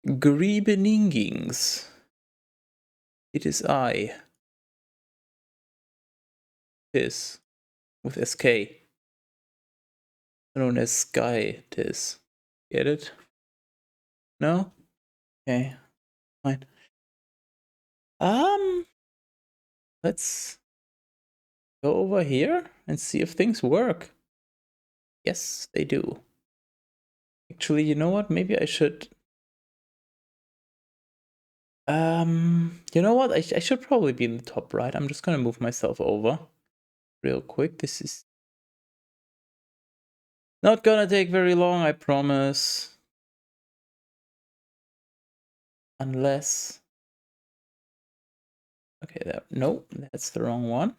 Griebeningings. It is I. Tis. With SK. Known as Sky Tis. Get it? No? Okay. Fine. Let's go over here and see if things work. Yes, they do. Actually, you know what? Maybe I should... you know what? I should probably be in the top right. I'm just gonna move myself over real quick. This is not gonna take very long, I promise. Unless... Okay, there. No, that's the wrong one.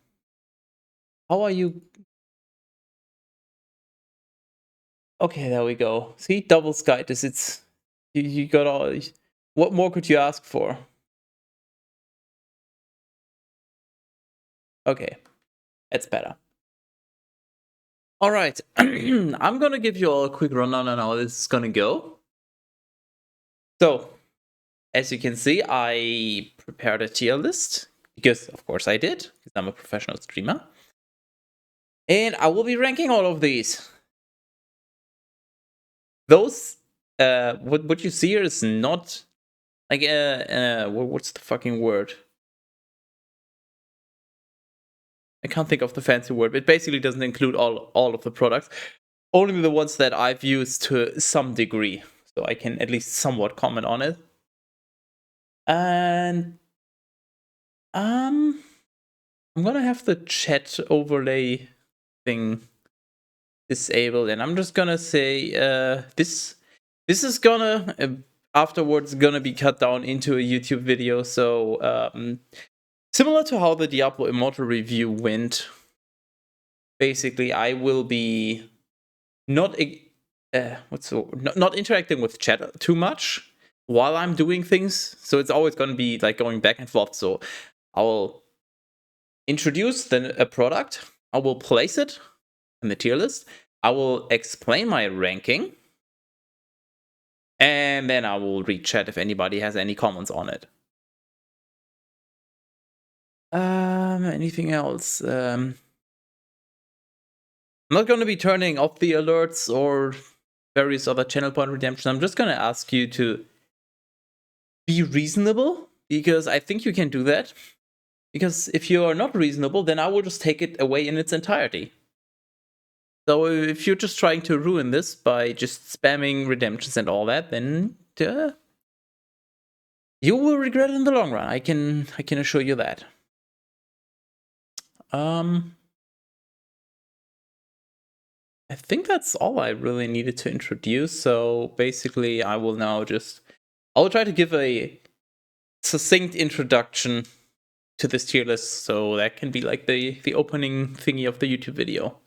How are you? Okay, there we go. See, double sky. It's you got all. What more could you ask for? Okay, that's better. All right, I'm gonna give you all a quick rundown on how this is gonna go. So, as you can see, I prepared a tier list because, of course, I did because I'm a professional streamer, and I will be ranking all of these. Those, what you see here is not like what's the fucking word? I can't think of the fancy word, but it basically doesn't include all of the products. Only the ones that I've used to some degree. So I can at least somewhat comment on it. And I'm gonna have the chat overlay thing disabled, and I'm just gonna say this is gonna afterwards gonna be cut down into a YouTube video. So similar to how the Diablo Immortal review went, basically I will be not not interacting with chat too much while I'm doing things. So it's always going to be like going back and forth. So I will introduce a product. I will place it in the tier list. I will explain my ranking. And then I will read chat if anybody has any comments on it. Anything else? I'm not going to be turning off the alerts or various other channel point redemption. I'm just going to ask you to be reasonable, because I think you can do that. Because if you are not reasonable, then I will just take it away in its entirety. So if you're just trying to ruin this by just spamming redemptions and all that, then you will regret it in the long run. I can assure you that. I think that's all I really needed to introduce. So basically, I will try to give a succinct introduction to this tier list, so that can be like the opening thingy of the YouTube video.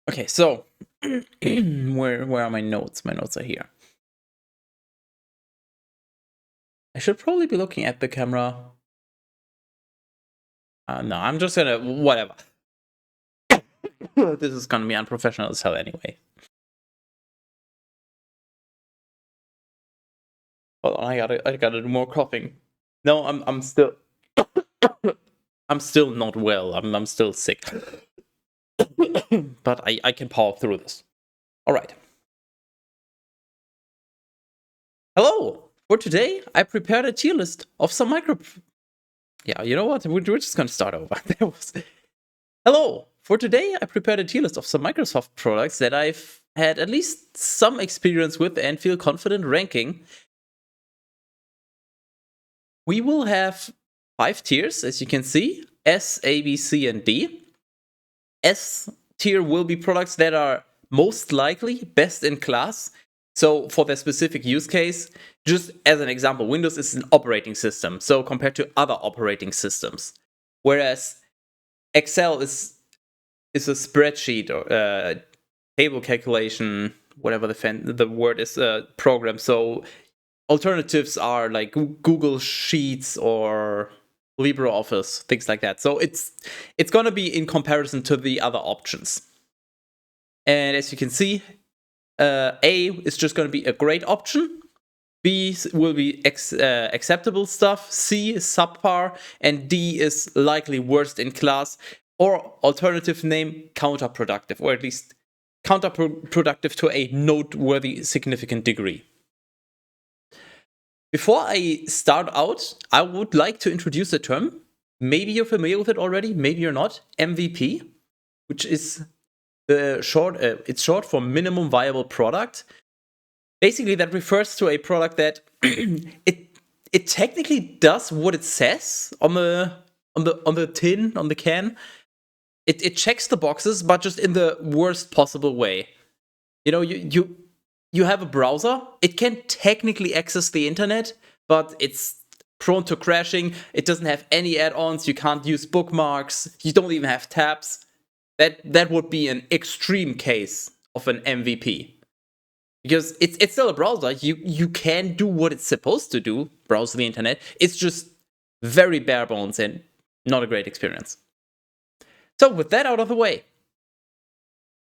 Okay, so where are my notes? My notes are here. I should probably be looking at the camera. No, I'm just gonna whatever. This is gonna be unprofessional as hell anyway. Hold on, I gotta do more coughing. No, I'm still I'm still not well. I'm still sick. But I can power through this. All right. Hello. For today, I prepared a tier list of some Yeah, you know what? We're just gonna start over. Hello. For today, I prepared a tier list of some Microsoft products that I've had at least some experience with and feel confident ranking. We will have 5 tiers, as you can see: S, A, B, C, and D. S tier will be products that are most likely best in class. So for their specific use case, just as an example, Windows is an operating system, so compared to other operating systems. Whereas Excel is a spreadsheet or table calculation, whatever the word is, program. So alternatives are like Google Sheets or LibreOffice, things like that. So it's gonna be in comparison to the other options. And as you can see, A is just going to be a great option. B will be acceptable stuff. C is subpar, and D is likely worst in class, or alternative name, counterproductive, or at least counterproductive to a noteworthy significant degree. Before I start out, I would like to introduce a term. Maybe you're familiar with it already, maybe you're not. MVP, which is it's short for minimum viable product. Basically, that refers to a product that it technically does what it says on the tin, on the can. It checks the boxes, but just in the worst possible way. You know, you have a browser. It can technically access the internet, but it's prone to crashing. It doesn't have any add-ons. You can't use bookmarks. You don't even have tabs. That would be an extreme case of an MVP. Because it's still a browser. You can do what it's supposed to do, browse the internet. It's just very bare bones and not a great experience. So with that out of the way,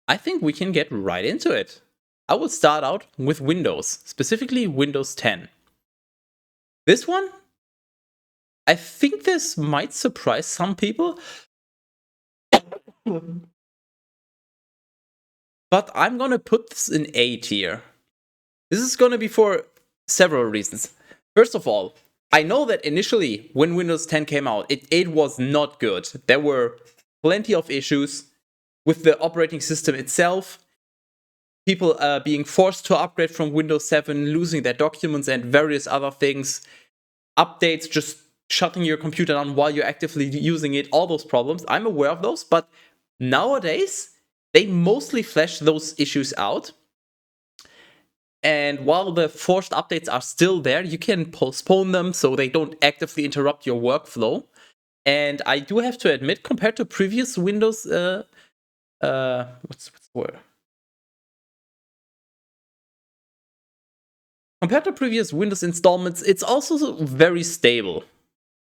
I think we can get right into it. I will start out with Windows, specifically Windows 10. This one, I think this might surprise some people. But I'm gonna put this in A tier. This is gonna be for several reasons. First of all, I know that initially when Windows 10 came out, it was not good. There were plenty of issues with the operating system itself. People being forced to upgrade from Windows 7, losing their documents and various other things. Updates just shutting your computer down while you're actively using it. All those problems. I'm aware of those, but nowadays, they mostly flesh those issues out. And while the forced updates are still there, you can postpone them so they don't actively interrupt your workflow. And I do have to admit, compared to previous Windows, what's the word? Compared to previous Windows installments, it's also very stable.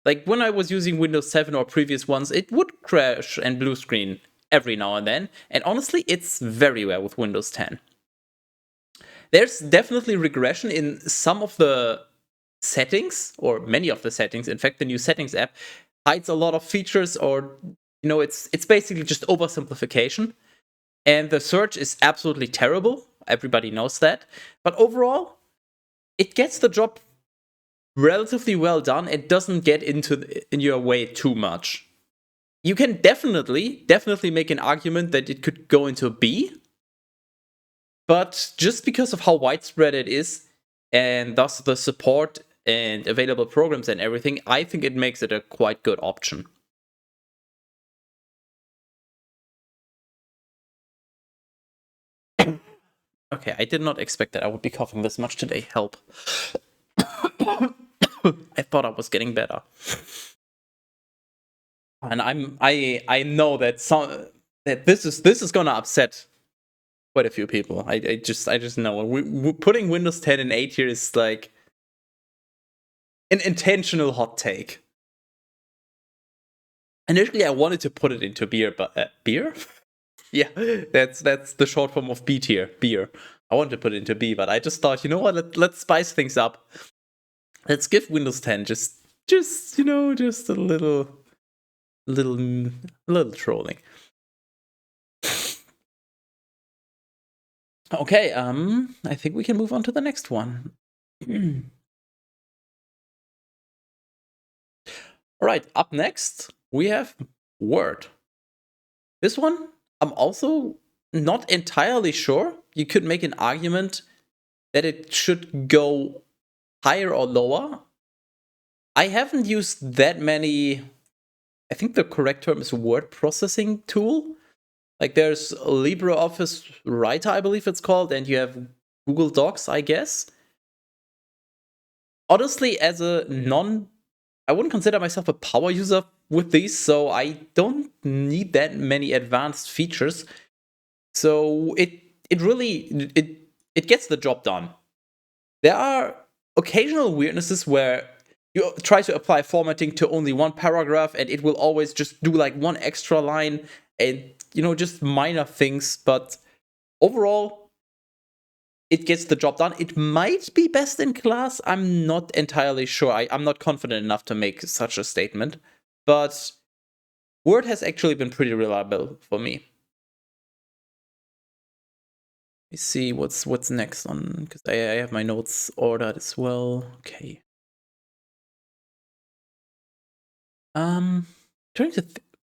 Like when I was using Windows 7 or previous ones, it would crash and blue screen every now and then. And honestly, it's very rare with Windows 10. There's definitely regression in some of the settings, or many of the settings. In fact, the new settings app hides a lot of features, or it's basically just oversimplification. And the search is absolutely terrible. Everybody knows that. But overall, it gets the job relatively well done. It doesn't get in your way too much. You can definitely make an argument that it could go into B. But just because of how widespread it is, and thus the support and available programs and everything, I think it makes it a quite good option. Okay, I did not expect that I would be coughing this much today. Help. I thought I was getting better. And I know that this is gonna upset quite a few people. I just know putting Windows 10 in A tier is like an intentional hot take. Initially, I wanted to put it into beer, but beer? Yeah, that's the short form of B tier, beer. I wanted to put it into B, but I just thought, you know what? Let's spice things up. Let's give Windows 10 just a little trolling. Okay, I think we can move on to the next one. All right, up next, we have Word. This one, I'm also not entirely sure. You could make an argument that it should go higher or lower. I haven't used that many, I think the correct term is word processing tool. Like there's LibreOffice Writer, I believe it's called, and you have Google Docs, I guess. Honestly, as I wouldn't consider myself a power user with these, so I don't need that many advanced features. So it really gets the job done. There are occasional weirdnesses where you try to apply formatting to only one paragraph and it will always just do like one extra line and just minor things, but overall it gets the job done. It might be best in class. I'm not entirely sure. I'm not confident enough to make such a statement. But Word has actually been pretty reliable for me. Let me see what's next on, because I have my notes ordered as well. Okay. Trying to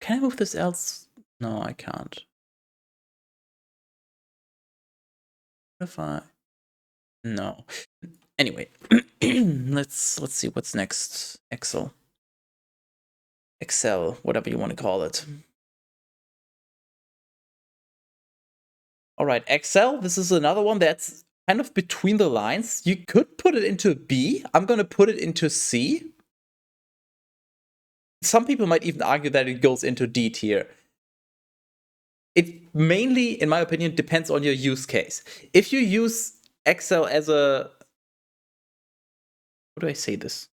can I move this else? No, I can't. If I no. Anyway, let's see what's next. Excel, whatever you want to call it. All right, Excel. This is another one that's kind of between the lines. You could put it into B. I'm gonna put it into C. Some people might even argue that it goes into D tier. It mainly, in my opinion, depends on your use case. If you use Excel as a... How do I say this?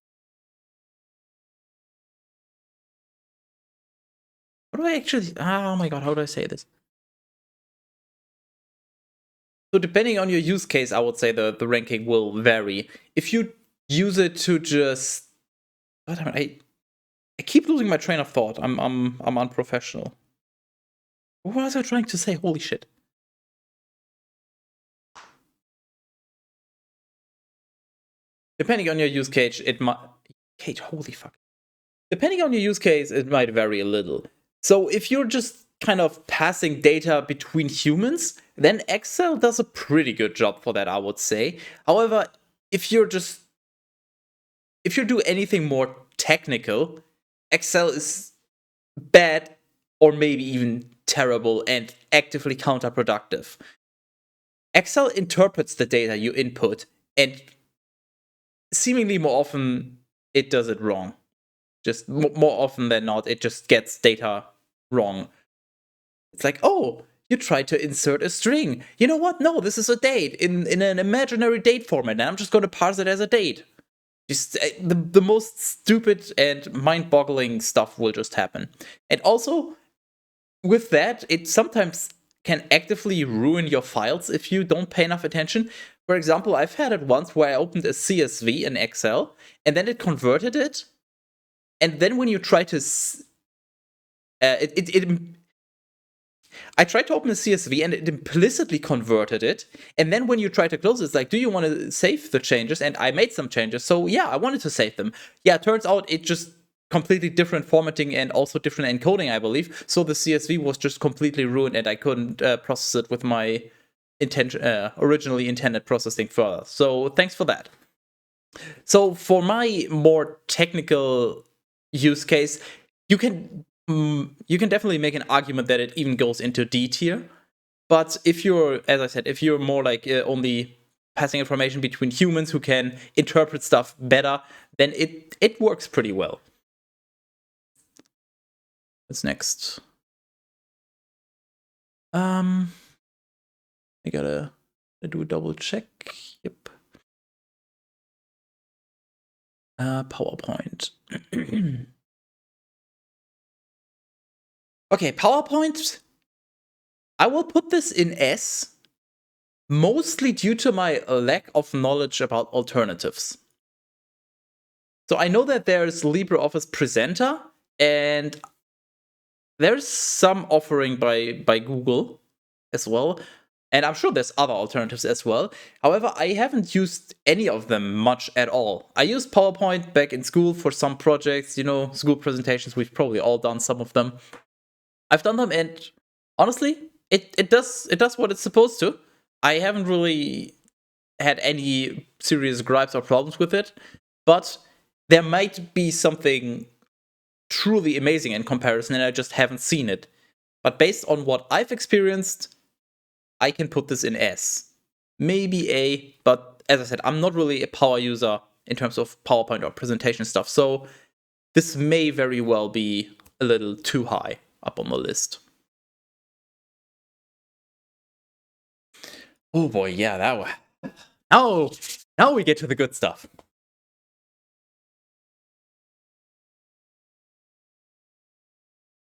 How do I actually... Oh my god, how do I say this? So depending on your use case, I would say the ranking will vary. If you use it to just... I keep losing my train of thought. I'm unprofessional. What was I trying to say? Holy shit. Depending on your use case, it might... Holy fuck. Depending on your use case, it might vary a little. So if you're just kind of passing data between humans, then Excel does a pretty good job for that, I would say. However, if you do anything more technical, Excel is bad or maybe even terrible and actively counterproductive. Excel interprets the data you input, and seemingly more often it does it wrong. Just more often than not, it just gets data wrong. It's like, oh, you tried to insert a string. You know what? No, this is a date in an imaginary date format, and I'm just going to parse it as a date. Just the most stupid and mind-boggling stuff will just happen. And also, with that, it sometimes can actively ruin your files if you don't pay enough attention. For example, I've had it once where I opened a CSV in Excel, and then it converted it. And then when you try to... I tried to open a CSV and it implicitly converted it. And then when you try to close it, it's like, do you want to save the changes? And I made some changes. So yeah, I wanted to save them. Yeah, it turns out it just completely different formatting and also different encoding, I believe. So the CSV was just completely ruined and I couldn't process it with my originally intended processing further. So thanks for that. So for my more technical use case, you can definitely make an argument that it even goes into D tier. But if you're, as I said, if you're more like only passing information between humans who can interpret stuff better, then it works pretty well. What's next? I gotta do a double check. Yep. PowerPoint. Okay, PowerPoint. I will put this in S, mostly due to my lack of knowledge about alternatives. So I know that there's LibreOffice Presenter, and there's some offering by Google as well. And I'm sure there's other alternatives as well. However, I haven't used any of them much at all. I used PowerPoint back in school for some projects, school presentations. We've probably all done some of them. I've done them, and honestly, it does what it's supposed to. I haven't really had any serious gripes or problems with it, but there might be something truly amazing in comparison, and I just haven't seen it. But based on what I've experienced, I can put this in S. Maybe A, but as I said, I'm not really a power user in terms of PowerPoint or presentation stuff, so this may very well be a little too high up on the list. Oh boy, yeah, that one. Now we get to the good stuff.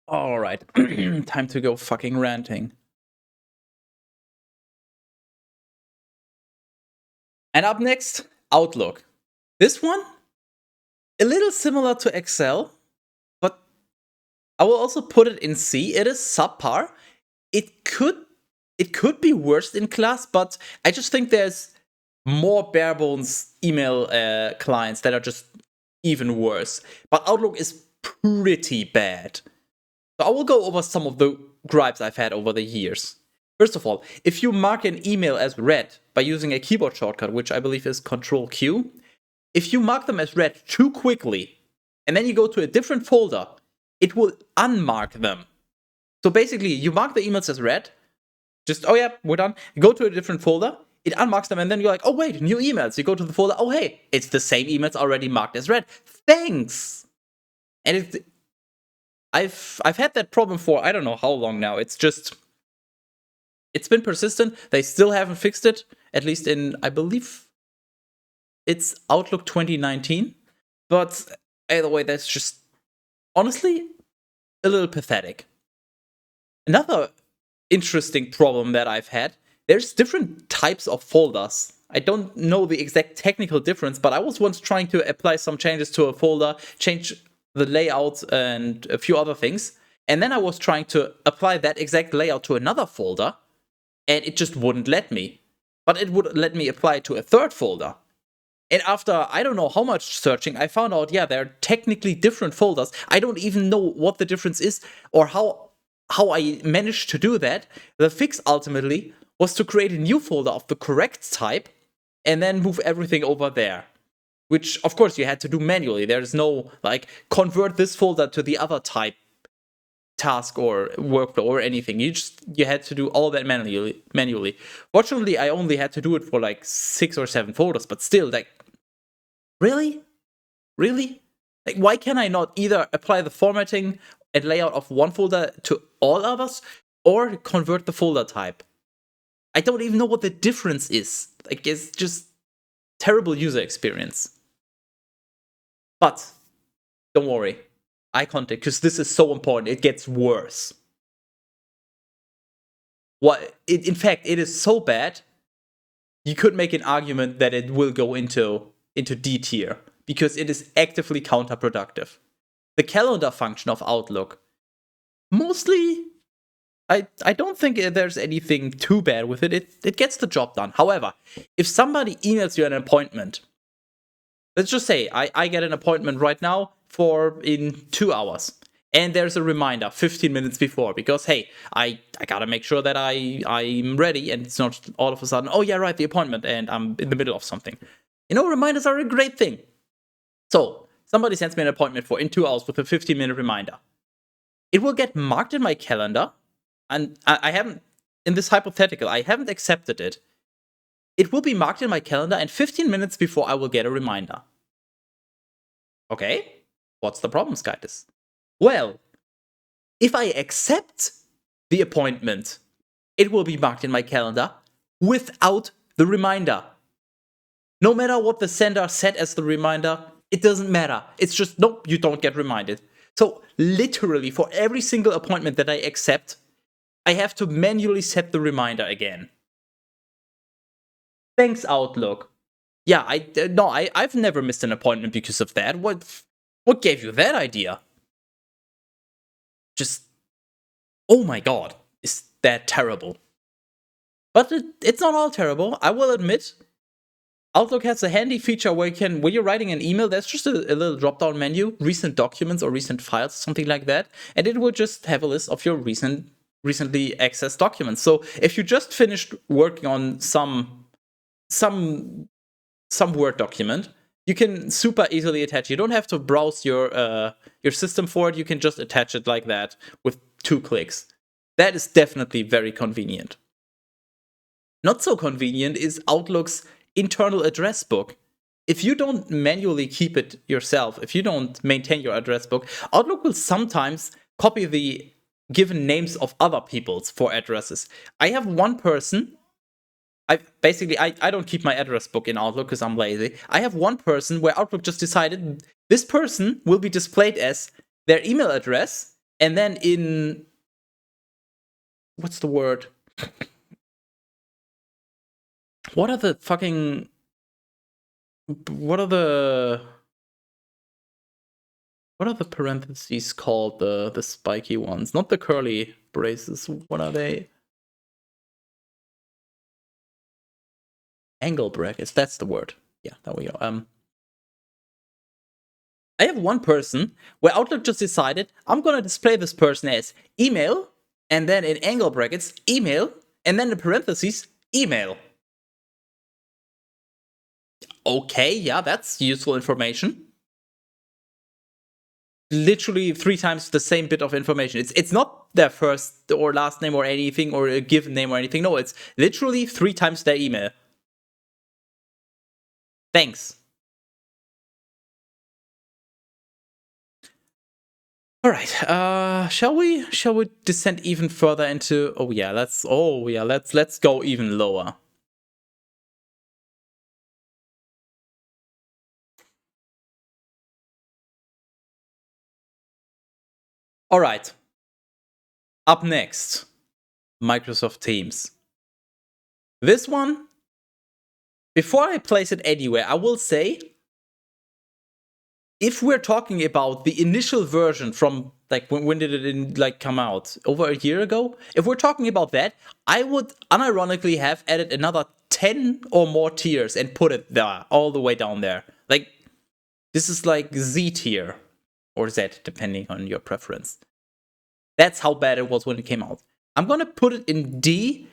All right, time to go fucking ranting. And up next, Outlook. This one, a little similar to Excel, but I will also put it in C. It is subpar. It could be worse in class, but I just think there's more bare bones email clients that are just even worse. But Outlook is pretty bad. So I will go over some of the gripes I've had over the years. First of all, if you mark an email as read by using a keyboard shortcut, which I believe is Control Q, if you mark them as read too quickly, and then you go to a different folder, it will unmark them. So basically, you mark the emails as read, just, oh yeah, we're done. You go to a different folder, it unmarks them, and then you're like, oh wait, new emails. You go to the folder, oh hey, it's the same emails already marked as read. Thanks! And I've had that problem for I don't know how long now. It's been persistent. They still haven't fixed it, at least in, I believe, it's Outlook 2019. But either way, that's just honestly a little pathetic. Another interesting problem that I've had, there's different types of folders. I don't know the exact technical difference, but I was once trying to apply some changes to a folder, change the layout and a few other things. And then I was trying to apply that exact layout to another folder, and it just wouldn't let me. But it would let me apply it to a third folder. And after I don't know how much searching, I found out, yeah, they're technically different folders. I don't even know what the difference is or how I managed to do that. The fix ultimately was to create a new folder of the correct type and then move everything over there. Which, of course, you had to do manually. There's no, like, convert this folder to the other type task or workflow or anything. You had to do all that manually. Fortunately, I only had to do it for like 6 or 7 folders, but still, like, really? Like, why can I not either apply the formatting and layout of one folder to all others or convert the folder type? I don't even know what the difference is. Like, it's just terrible user experience. But don't worry, eye contact, because this is so important. It gets worse. In fact, it is so bad, you could make an argument that it will go into D tier, because it is actively counterproductive. The calendar function of Outlook, mostly, I don't think there's anything too bad with it. It gets the job done. However, if somebody emails you an appointment, let's just say I get an appointment right now for in 2 hours. And there's a reminder 15 minutes before because, hey, I gotta make sure that I'm ready and it's not all of a sudden, oh yeah, right, the appointment and I'm in the middle of something. You know, reminders are a great thing. So somebody sends me an appointment for in 2 hours with a 15-minute reminder. It will get marked in my calendar, and I haven't, in this hypothetical, I haven't accepted it. It will be marked in my calendar, and 15 minutes before I will get a reminder. Okay, what's the problem, Skytis? Well, if I accept the appointment, it will be marked in my calendar without the reminder. No matter what the sender set as the reminder, it doesn't matter. It's just, nope, you don't get reminded. So literally, for every single appointment that I accept, I have to manually set the reminder again. Thanks, Outlook. Yeah, I've never missed an appointment because of that. What gave you that idea? Just, oh my god, is that terrible? But it's not all terrible, I will admit. Outlook has a handy feature where when you're writing an email, there's just a little drop-down menu, recent documents or recent files, something like that, and it will just have a list of your recently accessed documents. So if you just finished working on some Word document, you can super easily attach. You don't have to browse your system for it. You can just attach it like that with 2 clicks. That is definitely very convenient. Not so convenient is Outlook's internal address book. If you don't manually keep it yourself, if you don't maintain your address book, Outlook will sometimes copy the given names of other people's for addresses. I have one person. I don't keep my address book in Outlook because I'm lazy. I have one person where Outlook just decided this person will be displayed as their email address, and then in, what's the word? What are the fucking what are the parentheses called? The spiky ones, not the curly braces. What are they? Angle brackets. That's the word. Yeah, there we go. I have one person where Outlook just decided I'm gonna display this person as email, and then in angle brackets email, and then in parentheses email. Okay, yeah, that's useful information. Literally 3 times the same bit of information. It's not their first or last name or anything, or a given name or anything. No, it's literally 3 times their email. Thanks. All right. Shall we descend even further into? Let's go even lower. All right. Up next, Microsoft Teams. This one, before I place it anywhere, I will say, if we're talking about the initial version from like when did it come out? Over a year ago? If we're talking about that, I would unironically have added another 10 or more tiers and put it there, all the way down there. Like, this is like Z tier, or Z, depending on your preference. That's how bad it was when it came out. I'm gonna put it in D,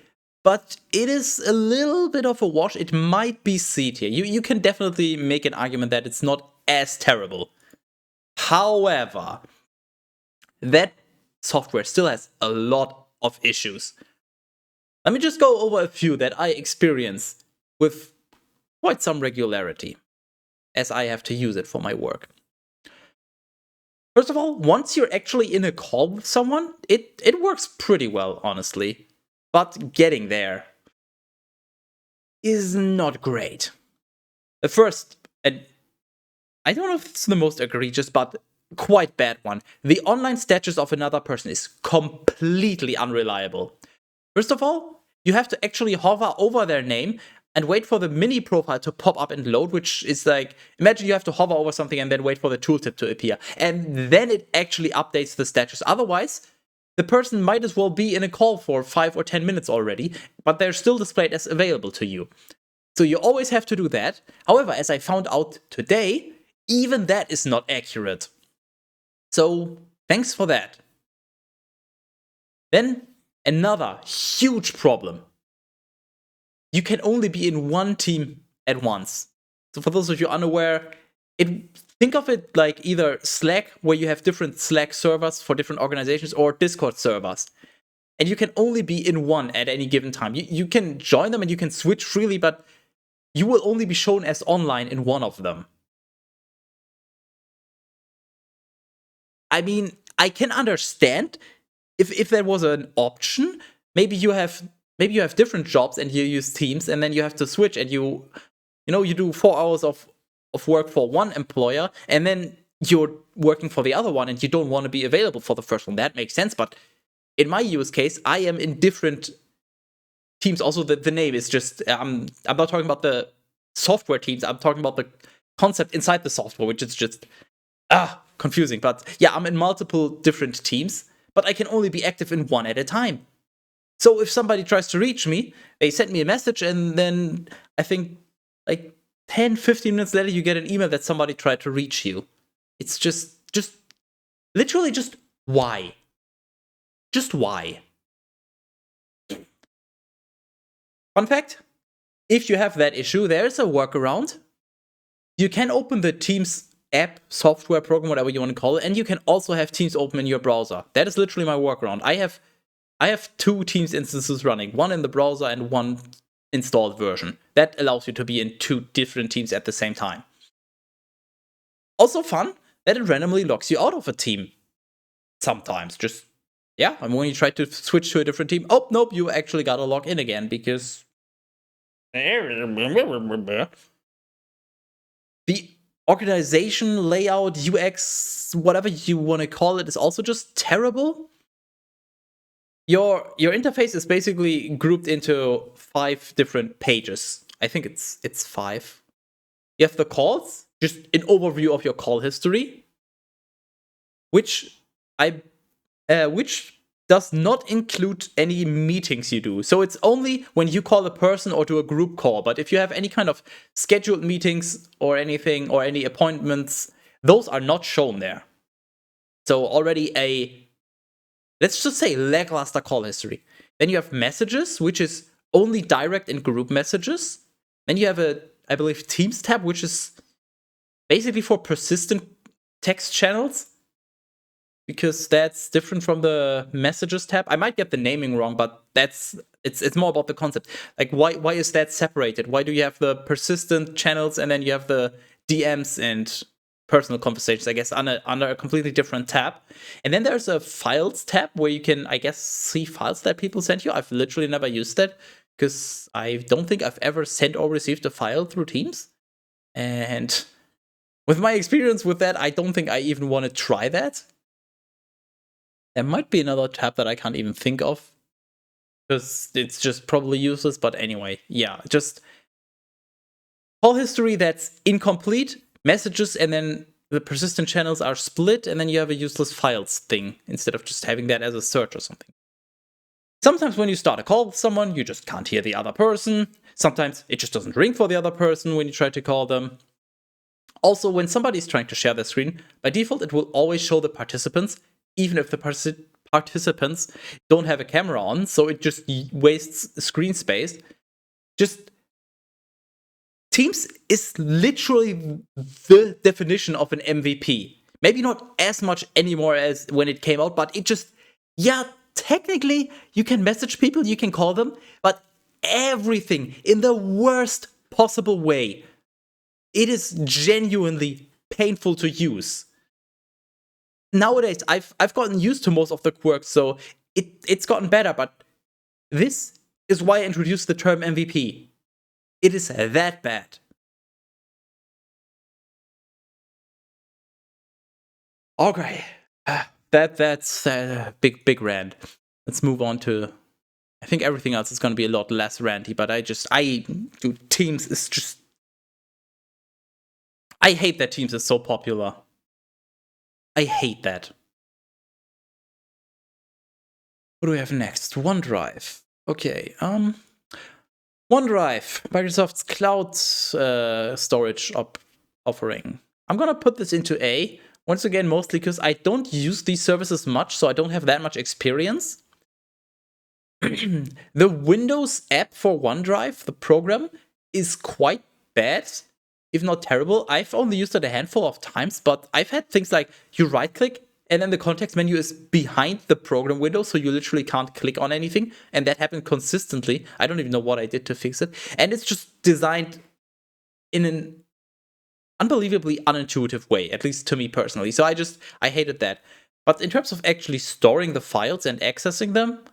but it is a little bit of a wash. It might be C tier. You can definitely make an argument that it's not as terrible. However, that software still has a lot of issues. Let me just go over a few that I experience with quite some regularity, as I have to use it for my work. First of all, once you're actually in a call with someone, it works pretty well, honestly. But getting there is not great. The first, and I don't know if it's the most egregious, but quite bad one. The online status of another person is completely unreliable. First of all, you have to actually hover over their name and wait for the mini profile to pop up and load, which is like, imagine you have to hover over something and then wait for the tooltip to appear. And then it actually updates the status. Otherwise, the person might as well be in a call for 5 or 10 minutes already, but they're still displayed as available to you. So you always have to do that. However, as I found out today, even that is not accurate. So thanks for that. Then another huge problem. You can only be in one team at once. So for those of you unaware, think of it like either Slack, where you have different Slack servers for different organizations, or Discord servers. And you can only be in one at any given time. You can join them and you can switch freely, but you will only be shown as online in one of them. I mean, I can understand if there was an option. Maybe you have different jobs and you use Teams, and then you have to switch, and you do 4 hours of work for one employer, and then you're working for the other one, and you don't want to be available for the first one. That makes sense. But in my use case, I am in different teams. Also, the name is just I'm not talking about the software teams. I'm talking about the concept inside the software, which is just confusing. But yeah, I'm in multiple different teams, but I can only be active in one at a time. So if somebody tries to reach me, they send me a message, and then I think like 10, 15 minutes later, you get an email that somebody tried to reach you. It's just literally just why? Just why? Fun fact, if you have that issue, there's a workaround. You can open the Teams app, software, program, whatever you want to call it, and you can also have Teams open in your browser. That is literally my workaround. I have 2 Teams instances running, one in the browser and one installed version. That allows you to be in 2 different teams at the same time. Also fun that it randomly locks you out of a team. Sometimes, when you try to switch to a different team, oh nope, you actually gotta log in again because the organization layout, UX, whatever you want to call it, is also just terrible. Your interface is basically grouped into 5 different pages. I think it's 5. You have the calls, just an overview of your call history, which which does not include any meetings you do. So it's only when you call a person or do a group call. But if you have any kind of scheduled meetings or anything or any appointments, those are not shown there. So already let's just say lackluster call history. Then you have messages, which is only direct and group messages. Then you have I believe, Teams tab, which is basically for persistent text channels, because that's different from the messages tab. I might get the naming wrong, but it's more about the concept. Like, why is that separated? Why do you have the persistent channels and then you have the DMs and personal conversations, I guess, under a completely different tab? And then there's a files tab where you can, I guess, see files that people sent you. I've literally never used that because I don't think I've ever sent or received a file through Teams. And with my experience with that, I don't think I even want to try that. There might be another tab that I can't even think of because it's just probably useless. But anyway, yeah, just call history that's incomplete, messages, and then the persistent channels are split, and then you have a useless files thing instead of just having that as a search or something. Sometimes when you start a call with someone, you just can't hear the other person. Sometimes it just doesn't ring for the other person when you try to call them. Also, when somebody's trying to share their screen, by default, it will always show the participants, even if the participants don't have a camera on, so it just wastes screen space. Just Teams is literally the definition of an MVP. Maybe not as much anymore as when it came out, but it just, yeah, technically you can message people, you can call them, but everything in the worst possible way. It is genuinely painful to use. Nowadays, I've gotten used to most of the quirks, so it's gotten better, but this is why I introduced the term MVP. It is that bad. Okay. That's a big rant. Let's move on to, I think everything else is going to be a lot less ranty, but Teams is just, I hate that Teams is so popular. I hate that. What do we have next? OneDrive. Okay, OneDrive, Microsoft's cloud storage offering. I'm gonna put this into A, once again, mostly because I don't use these services much, so I don't have that much experience. The Windows app for OneDrive, the program, is quite bad, if not terrible. I've only used it a handful of times, but I've had things like you right-click, and then the context menu is behind the program window, so you literally can't click on anything. And that happened consistently. I don't even know what I did to fix it. And it's just designed in an unbelievably unintuitive way, at least to me personally. So I hated that. But in terms of actually storing the files and accessing them,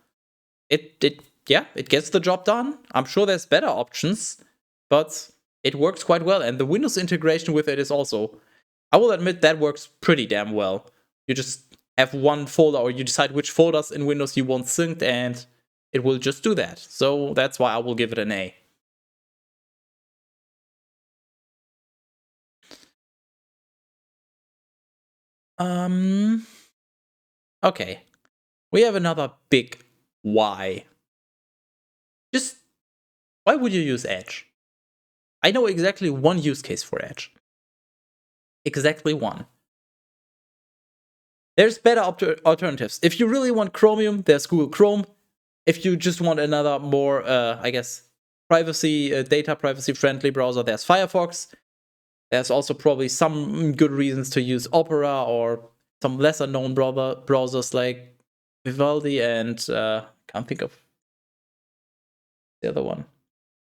it gets the job done. I'm sure there's better options, but it works quite well. And the Windows integration with it is also, I will admit, that works pretty damn well. You just have one folder, or you decide which folders in Windows you want synced, and it will just do that. So that's why I will give it an A. Okay. We have another big why. Just, why would you use Edge? I know exactly one use case for Edge. Exactly one. There's better alternatives. If you really want Chromium, there's Google Chrome. If you just want another more, I guess, data privacy friendly browser, there's Firefox. There's also probably some good reasons to use Opera or some lesser known browsers like Vivaldi and can't think of the other one.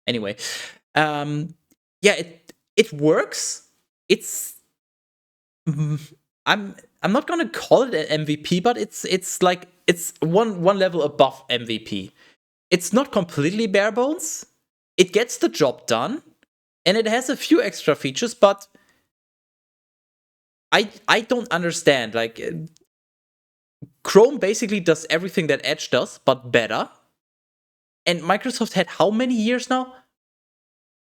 Anyway, yeah, it works. It's I'm not gonna call it an MVP, but it's like it's one level above MVP. It's not completely bare bones. It gets the job done, and it has a few extra features, but I don't understand. Like, Chrome basically does everything that Edge does, but better. And Microsoft had how many years now?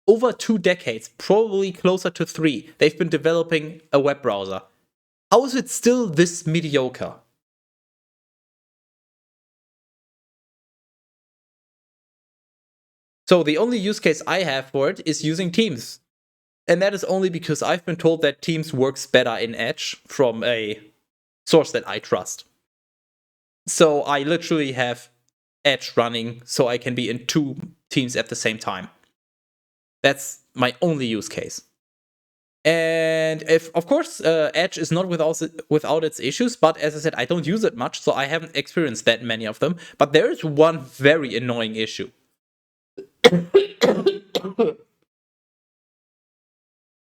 over 2 decades, probably closer to 3, they've been developing a web browser. How is it still this mediocre? So the only use case I have for it is using Teams. And that is only because I've been told that Teams works better in Edge from a source that I trust. So I literally have Edge running so I can be in 2 teams at the same time. That's my only use case. And if, of course, Edge is not without its issues, but as I said, I don't use it much, so I haven't experienced that many of them. But there is one very annoying issue.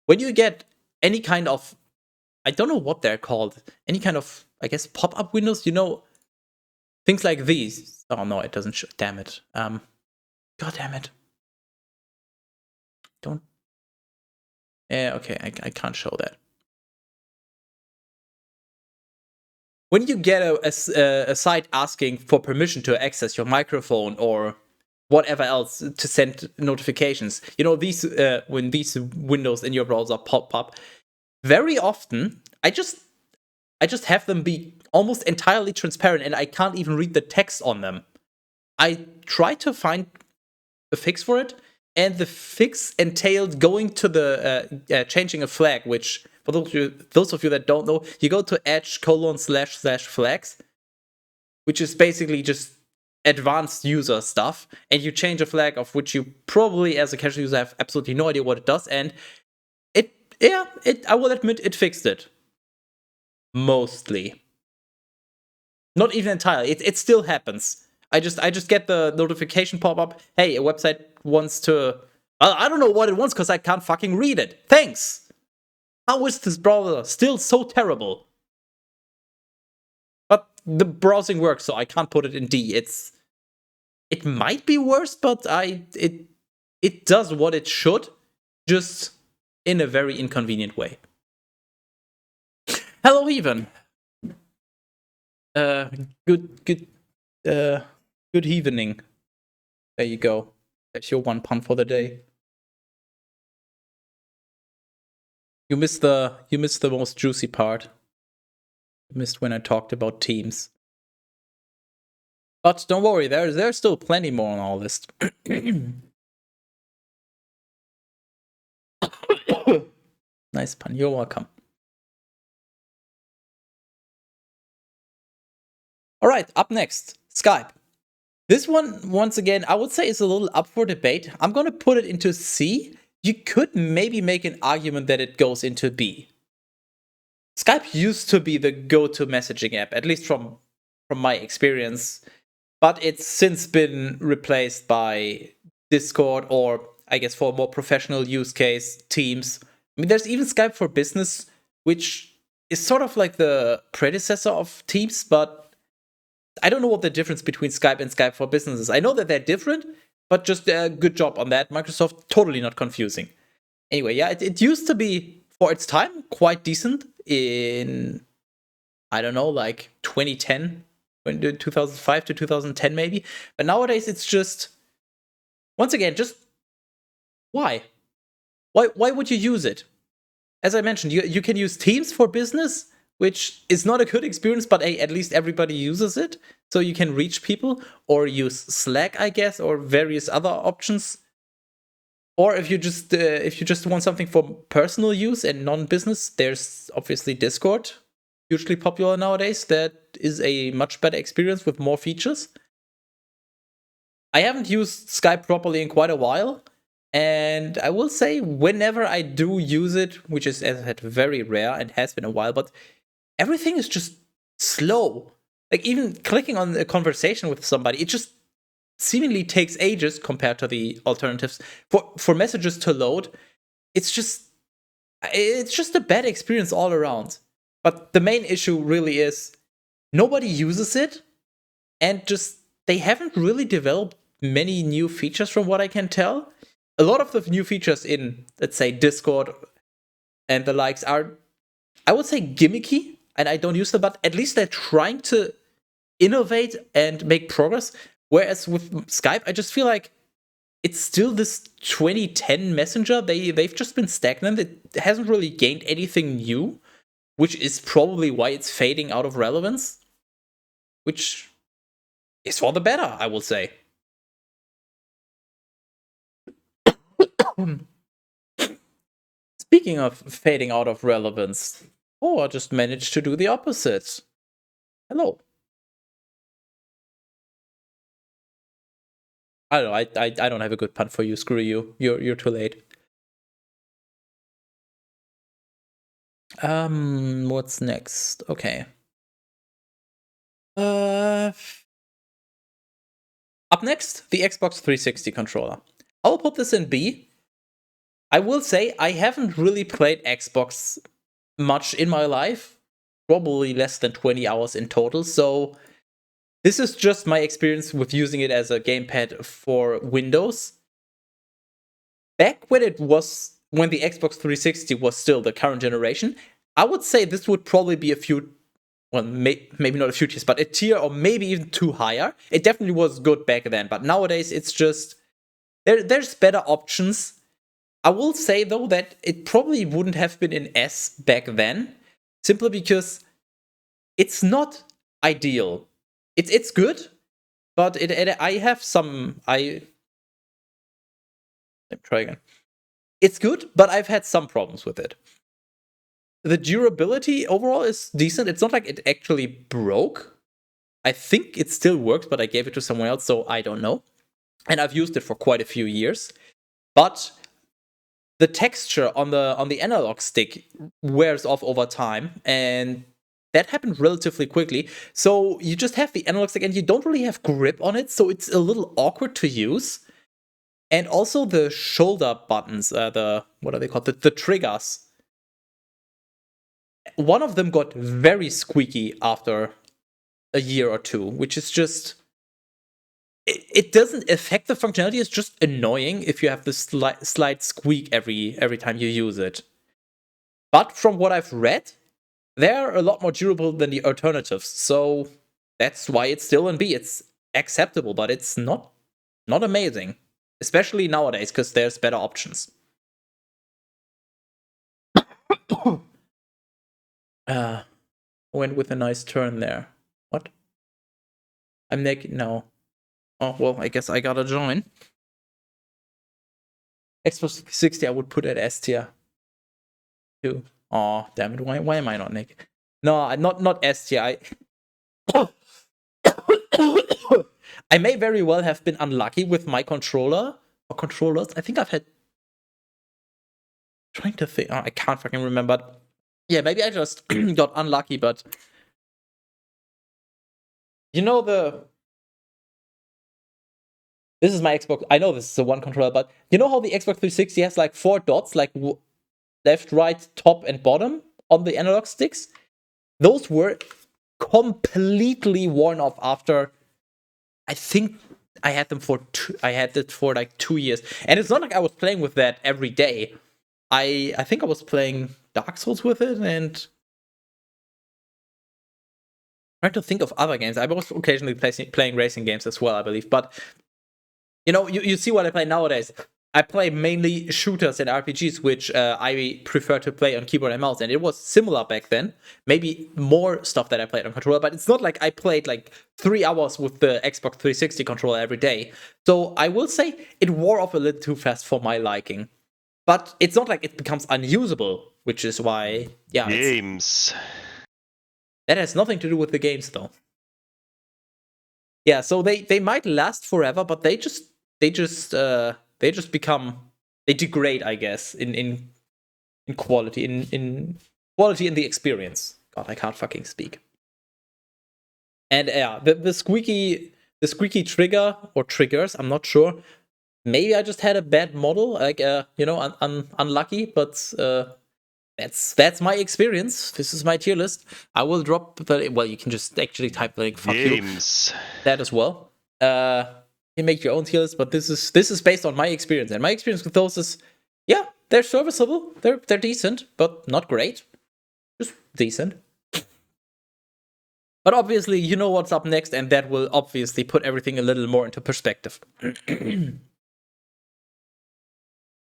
When you get any kind of, I don't know what they're called, any kind of, I guess, pop-up windows, things like these. Oh no, it doesn't show. Damn it. God damn it. Don't. Yeah, okay, I can't show that. When you get a site asking for permission to access your microphone or whatever else to send notifications, these when these windows in your browser pop up, very often I just have them be almost entirely transparent and I can't even read the text on them. I tried to find a fix for it, and the fix entailed going to the changing a flag, which for those of you that don't know, you go to edge://flags, which is basically just advanced user stuff, and you change a flag of which you probably as a casual user have absolutely no idea what it does, and I will admit it fixed it. Mostly. Not even entirely. It still happens. I just get the notification pop up. Hey, a website wants to. I don't know what it wants because I can't fucking read it. Thanks. How is this browser still so terrible? But the browsing works, so I can't put it in D. It might be worse, but it does what it should, just in a very inconvenient way. Hello, Even. Good evening. There you go. That's your 1 pun for the day. You missed the most juicy part. You missed when I talked about teams. But don't worry, there's still plenty more on our list. Nice pun. You're welcome. All right, up next, Skype. This one, once again, I would say is a little up for debate. I'm going to put it into C. You could maybe make an argument that it goes into B. Skype used to be the go-to messaging app, at least from my experience, but it's since been replaced by Discord, or I guess for a more professional use case, Teams. I mean, there's even Skype for Business, which is sort of like the predecessor of Teams, but I don't know what the difference between Skype and Skype for Business is. I know that they're different, but just a good job on that. Microsoft, totally not confusing. Anyway, yeah, it used to be, for its time, quite decent in, I don't know, like 2010, 2005 to 2010 maybe. But nowadays it's just, once again, just why? Why would you use it? As I mentioned, you can use Teams for Business, which is not a good experience, but hey, at least everybody uses it, so you can reach people, or use Slack, I guess, or various other options. Or if you just want something for personal use and non-business, there's obviously Discord, hugely popular nowadays. That is a much better experience with more features. I haven't used Skype properly in quite a while, and I will say whenever I do use it, which is, as I said, very rare and has been a while, but everything is just slow. Like, even clicking on a conversation with somebody, it just seemingly takes ages compared to the alternatives for messages to load. It's just a bad experience all around. But the main issue really is nobody uses it, and just they haven't really developed many new features from what I can tell. A lot of the new features in, let's say, Discord and the likes are, I would say, gimmicky, and I don't use them, but at least they're trying to innovate and make progress. Whereas with Skype, I just feel like it's still this 2010 Messenger. They've just been stagnant. It hasn't really gained anything new, which is probably why it's fading out of relevance, which is for the better, I will say. Speaking of fading out of relevance, I just managed to do the opposite. Hello. I don't know. I don't have a good pun for you. Screw you. You're too late. What's next? Okay. Up next, the Xbox 360 controller. I'll put this in B. I will say I haven't really played Xbox much in my life. Probably less than 20 hours in total. So this is just my experience with using it as a gamepad for Windows. Back when the Xbox 360 was still the current generation, I would say this would probably be maybe not a few tiers, but a tier or maybe even two higher. It definitely was good back then, but nowadays it's just there's better options. I will say though that it probably wouldn't have been an S back then, simply because it's not ideal. It's good, but I have some let me try again. It's good, but I've had some problems with it. The durability overall is decent. It's not like it actually broke. I think it still works, but I gave it to someone else, so I don't know. And I've used it for quite a few years. But the texture on the analog stick wears off over time, and that happened relatively quickly. So you just have the analog stick, and you don't really have grip on it, so it's a little awkward to use. And also the shoulder buttons, what are they called? The triggers. One of them got very squeaky after a year or two, which is just it doesn't affect the functionality. It's just annoying if you have this slight squeak every time you use it. But from what I've read, they're a lot more durable than the alternatives, so that's why it's still in B. It's acceptable, but it's not amazing, especially nowadays because there's better options. Went with a nice turn there. What? I'm naked? No. Oh, well, I guess I gotta join. Xbox 60 I would put at S tier. Too. Oh, damn it. Why am I not naked? No, not S tier. I may very well have been unlucky with my controller or controllers. I think I've had. Trying to think. Oh, I can't fucking remember. Yeah, maybe I just got unlucky, but you know this is my Xbox. I know this is a one controller, but you know how the Xbox 360 has like 4 dots, like left, right, top, and bottom on the analog sticks? Those were completely worn off after. I think I had them for I had it for like 2 years, and it's not like I was playing with that every day. I think I was playing Dark Souls with it, and trying to think of other games. I was occasionally playing racing games as well, I believe. But you see what I play nowadays. I play mainly shooters and RPGs, which I prefer to play on keyboard and mouse. And it was similar back then. Maybe more stuff that I played on controller, but it's not like I played like 3 hours with the Xbox 360 controller every day. So I will say it wore off a little too fast for my liking. But it's not like it becomes unusable, which is why, yeah. Games. That has nothing to do with the games, though. Yeah, so they might last forever, but they degrade, I guess, in quality, in quality in the experience. God, I can't fucking speak. And yeah, the squeaky trigger or triggers, I'm not sure. Maybe I just had a bad model, like unlucky, but that's my experience. This is my tier list. I will drop well, you can just actually type the link fuck Games. you that as well. You make your own tier list, but this is based on my experience, and my experience with those is, yeah, they're serviceable, they're decent, but not great, just decent. But obviously, you know what's up next, and that will obviously put everything a little more into perspective.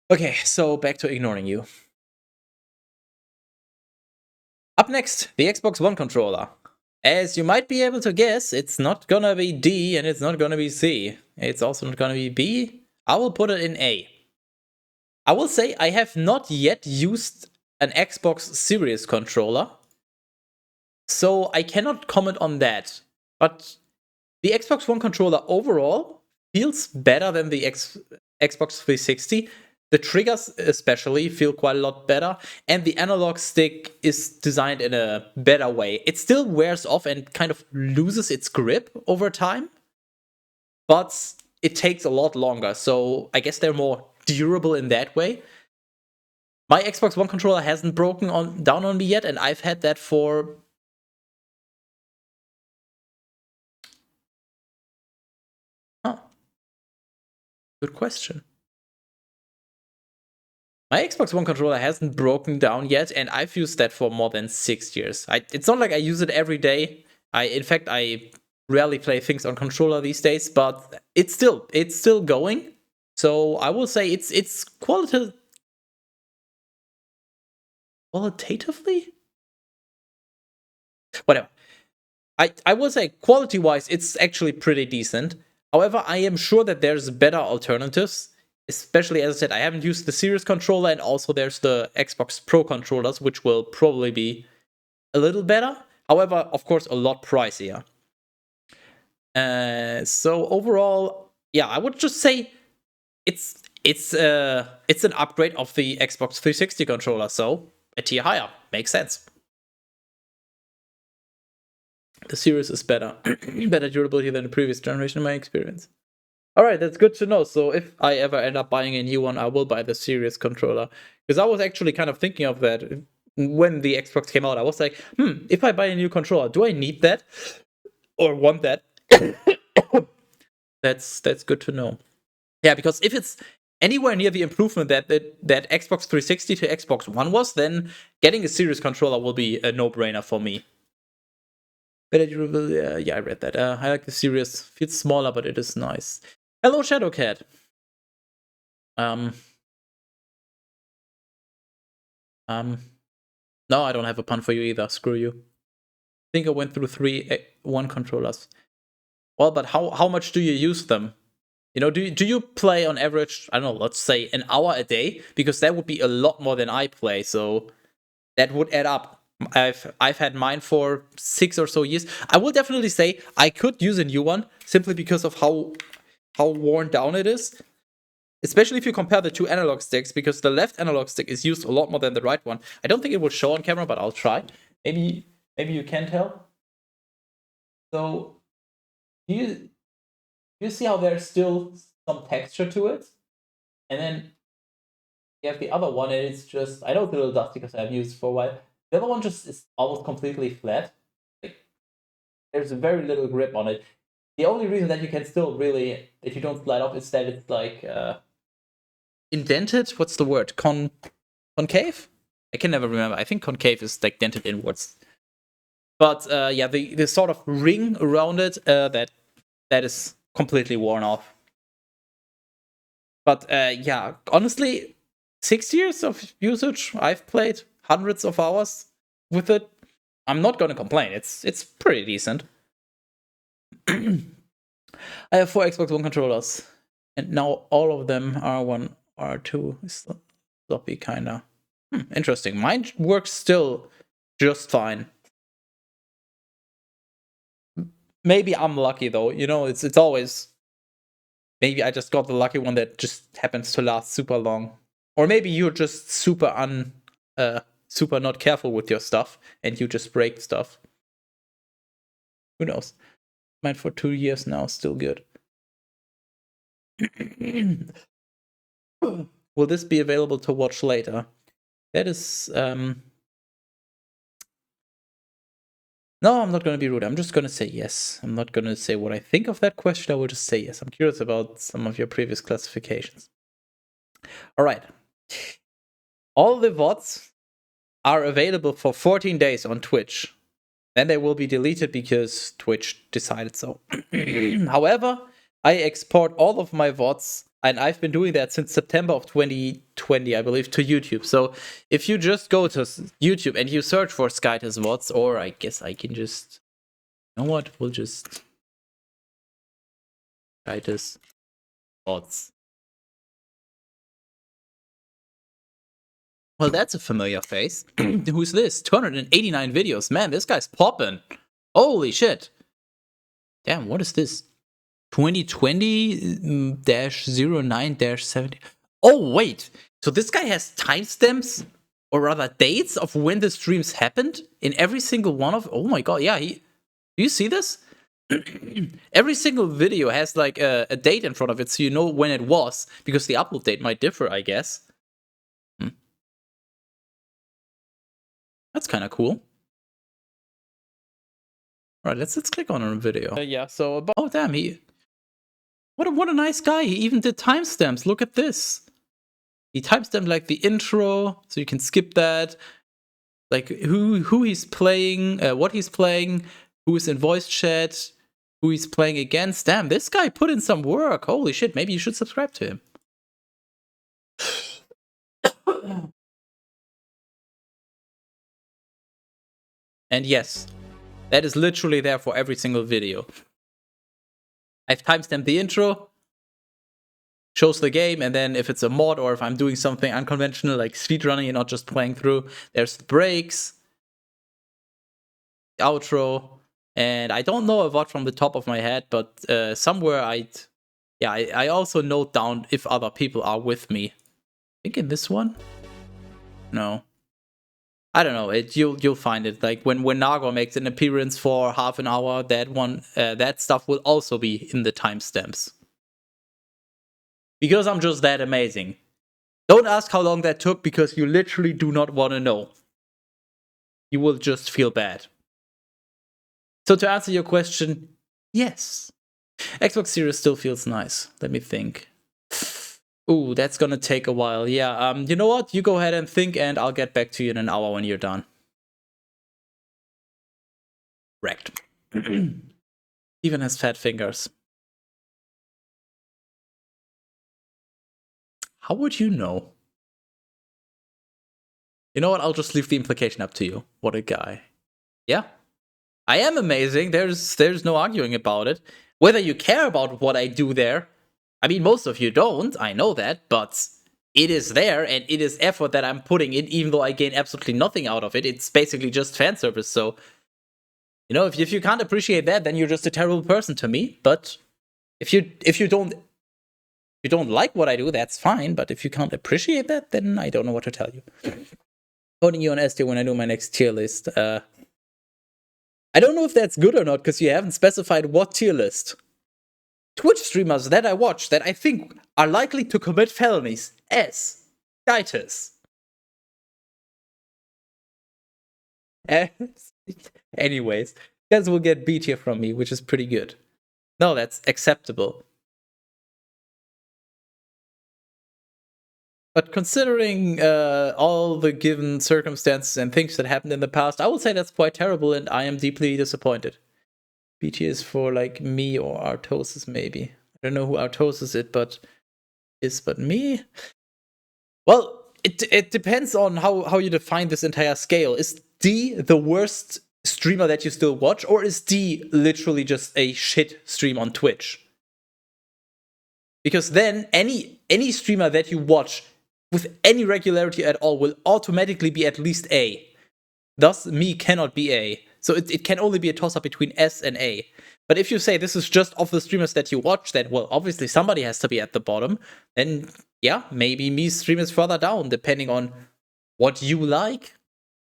Okay, so back to ignoring you. Up next, the Xbox One controller. As you might be able to guess, it's not gonna be D and it's not gonna be C. It's also not gonna be B. I will put it in A. I will say I have not yet used an Xbox Series controller, so I cannot comment on that. But the Xbox One controller overall feels better than the Xbox 360. The triggers, especially, feel quite a lot better, and the analog stick is designed in a better way. It still wears off and kind of loses its grip over time, but it takes a lot longer. So I guess they're more durable in that way. My Xbox One controller hasn't broken down on me yet, and I've had that for. Huh, good question. My Xbox One controller hasn't broken down yet, and I've used that for more than 6 years. It's not like I use it every day. In fact, I rarely play things on controller these days, but it's still going. So I will say it's qualitatively, whatever. I will say quality wise, it's actually pretty decent. However, I am sure that there's better alternatives. Especially as I said, I haven't used the Series controller, and also there's the Xbox Pro controllers, which will probably be a little better. However, of course, a lot pricier. So overall, yeah, I would just say it's an upgrade of the Xbox 360 controller, so a tier higher makes sense. The Series is better, better durability than the previous generation, in my experience. All right, that's good to know. So if I ever end up buying a new one, I will buy the Series controller, because I was actually kind of thinking of that when the Xbox came out. I was like, if I buy a new controller, do I need that or want that? That's good to know. Yeah, because if it's anywhere near the improvement that Xbox 360 to Xbox One was, then getting a Series controller will be a no-brainer for me. Better durable, yeah, I read that. I like the Series. Feels smaller, but it is nice. Hello, Shadowcat. Um, no, I don't have a pun for you either. Screw you. I think I went through 3 One controllers. Well, but how much do you use them? You know, do you play on average, I don't know, let's say an hour a day? Because that would be a lot more than I play, so that would add up. I've had mine for 6 or so years. I will definitely say I could use a new one simply because of how worn down it is. Especially if you compare the two analog sticks, because the left analog stick is used a lot more than the right one. I don't think it will show on camera, but I'll try. Maybe you can tell. So you see how there's still some texture to it, and then you have the other one, and it's just, I know it's a little dusty because I've used it for a while. The other one just is almost completely flat. Like, there's very little grip on it. The only reason that you can still really, that you don't slide off, is that it's like indented. What's the word? Concave? I can never remember. I think concave is like dented inwards. But yeah, the sort of ring around it, that is completely worn off. But yeah, honestly, 6 years of usage, I've played hundreds of hours with it. I'm not gonna complain. It's pretty decent. I have 4 Xbox One controllers, and now all of them are one or two. Sloppy kinda. Interesting. Mine works still just fine. Maybe I'm lucky though. You know, it's always, maybe I just got the lucky one that just happens to last super long. Or maybe you're just super not careful with your stuff and you just break stuff. Who knows? Mine for 2 years now, still good. Will this be available to watch later? That is no, I'm not going to be rude. I'm just going to say yes. I'm not going to say what I think of that question. I will just say yes. I'm curious about some of your previous classifications. All right. All the VODs are available for 14 days on Twitch. Then they will be deleted because Twitch decided so. However, I export all of my VODs. And I've been doing that since September of 2020, I believe, to YouTube. So if you just go to YouTube and you search for Skytus VODs, or I guess I can just, you know what? We'll just Skytus VODs. Well, that's a familiar face. Who's this? 289 videos. Man, this guy's popping. Holy shit. Damn, what is this? 2020-09-70. Oh, wait. So this guy has timestamps, or rather dates, of when the streams happened in every single one of. Oh my god, yeah. Do you see this? Every single video has like a date in front of it, so you know when it was, because the upload date might differ, I guess. That's kind of cool. All right, let's click on a video. Yeah. So about, oh damn, what a nice guy. He even did timestamps. Look at this. He timestamped like the intro, so you can skip that. Like who he's playing, what he's playing, who is in voice chat, who he's playing against. Damn, this guy put in some work. Holy shit, maybe you should subscribe to him. And yes, that is literally there for every single video. I've timestamped the intro, shows the game, and then if it's a mod or if I'm doing something unconventional like speedrunning and not just playing through, there's the breaks, the outro, and I don't know a VOD from the top of my head, but somewhere I also note down if other people are with me. I think in this one? No. I don't know. You'll find it. Like when Nagor makes an appearance for half an hour, that stuff will also be in the timestamps. Because I'm just that amazing. Don't ask how long that took, because you literally do not want to know. You will just feel bad. So to answer your question, yes. Xbox Series still feels nice. Let me think. Ooh, that's gonna take a while. Yeah, you know what? You go ahead and think, and I'll get back to you in an hour when you're done. Wrecked. Even has fat fingers. How would you know? You know what? I'll just leave the implication up to you. What a guy. Yeah. I am amazing. There's no arguing about it. Whether you care about what I do there, I mean, most of you don't, I know that, but it is there, and it is effort that I'm putting in, even though I gain absolutely nothing out of it. It's basically just fan service, so, you know, if you can't appreciate that, then you're just a terrible person to me. But if you don't like what I do, that's fine, but if you can't appreciate that, then I don't know what to tell you. Voting you on SD when I do my next tier list. I don't know if that's good or not, because you haven't specified what tier list. Twitch streamers that I watch that I think are likely to commit felonies as Skytus. Anyways, guys will get beat here from me, which is pretty good. No, that's acceptable. But considering all the given circumstances and things that happened in the past, I would say that's quite terrible, and I am deeply disappointed. BT is for like me or Artosis, maybe. I don't know who Artosis is, but me? Well, it depends on how you define this entire scale. Is D the worst streamer that you still watch, or is D literally just a shit stream on Twitch? Because then any streamer that you watch with any regularity at all will automatically be at least A. Thus, me cannot be A. So it can only be a toss-up between S and A. But if you say this is just of the streamers that you watch, then, well, obviously somebody has to be at the bottom. Then, yeah, maybe me's stream is further down, depending on what you like.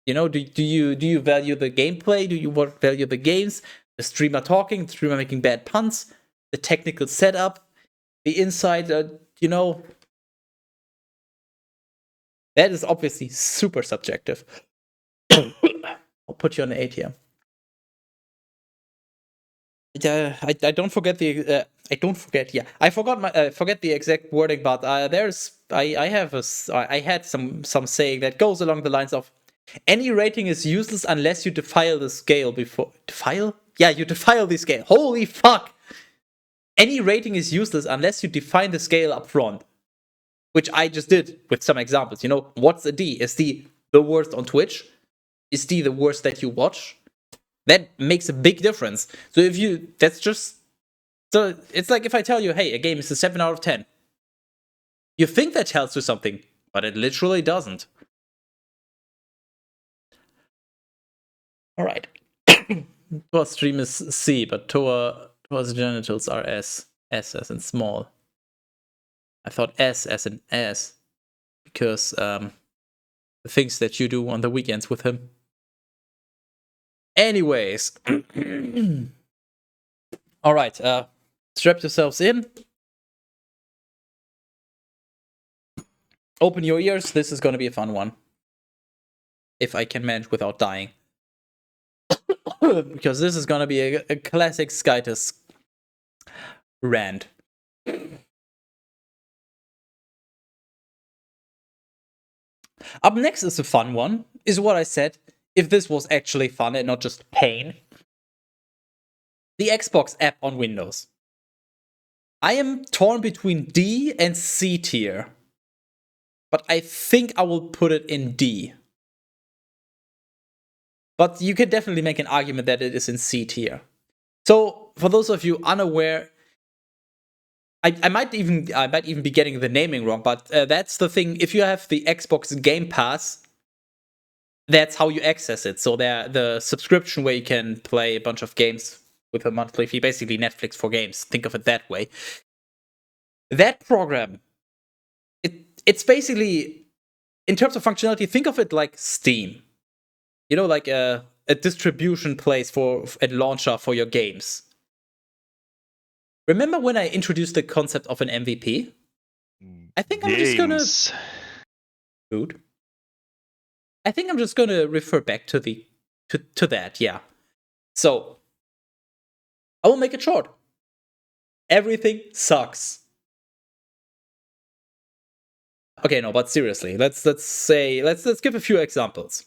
You know, do you value the gameplay? Do you value the games? The streamer talking, the streamer making bad puns, the technical setup, the inside, you know. That is obviously super subjective. I'll put you on the ATM. I don't forget the I don't forget. Yeah, I forget the exact wording, but I had some saying that goes along the lines of, any rating is useless unless you defile the scale before defile. Yeah, you defile the scale. Holy fuck! any rating is useless unless you define the scale up front, which I just did with some examples. What's a D? Is D the worst on Twitch? Is D the worst that you watch? That makes a big difference. So so it's like if I tell you, hey, a game is a 7 out of 10. You think that tells you something, but it literally doesn't. All right. Toa stream is C, but Toa's genitals are S. S as in small. I thought S as in S because the things that you do on the weekends with him. Anyways. All right. Strap yourselves in. Open your ears. This is going to be a fun one. If I can manage without dying. Because this is going to be a classic Skytus rant. Up next is a fun one. Is what I said. If this was actually fun and not just pain. The Xbox app on Windows. I am torn between D and C tier. But I think I will put it in D. But you can definitely make an argument that it is in C tier. So, for those of you unaware, I might even be getting the naming wrong, but that's the thing. If you have the Xbox Game Pass, that's how you access it. So the subscription where you can play a bunch of games with a monthly fee, basically Netflix for games. Think of it that way. That program, it's basically, in terms of functionality, think of it like Steam. Like a distribution place for a launcher for your games. Remember when I introduced the concept of an MVP? I think I'm just gonna... Dude. I think I'm just gonna refer back to that, yeah. So, I will make it short. Everything sucks. Okay, no, but seriously, let's give a few examples.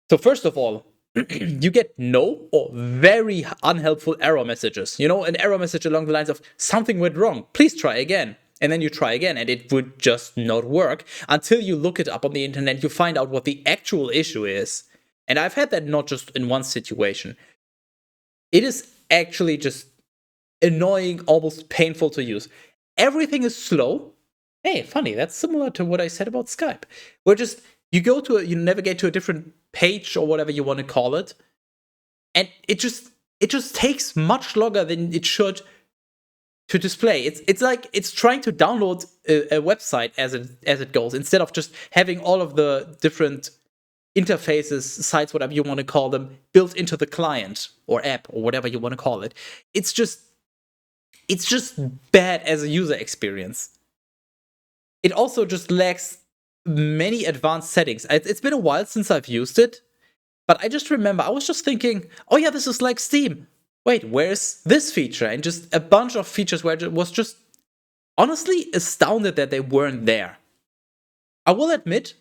So first of all, you get no or very unhelpful error messages. An error message along the lines of something went wrong. Please try again. And then you try again and it would just not work until you look it up on the internet. You find out what the actual issue is. And I've had that not just in one situation. It is actually just annoying, almost painful to use. Everything is slow. Hey, funny. That's similar to what I said about Skype. You navigate to a different page or whatever you want to call it, and it just takes much longer than it should to display. It's like it's trying to download a website as it goes, instead of just having all of the different interfaces, sites, whatever you want to call them, built into the client or app or whatever you want to call it. It's just bad as a user experience. It also just lacks many advanced settings. It's been a while since I've used it, but I just remember I was just thinking, oh yeah, this is like Steam. Wait, where's this feature? And just a bunch of features where I was just honestly astounded that they weren't there. I will admit,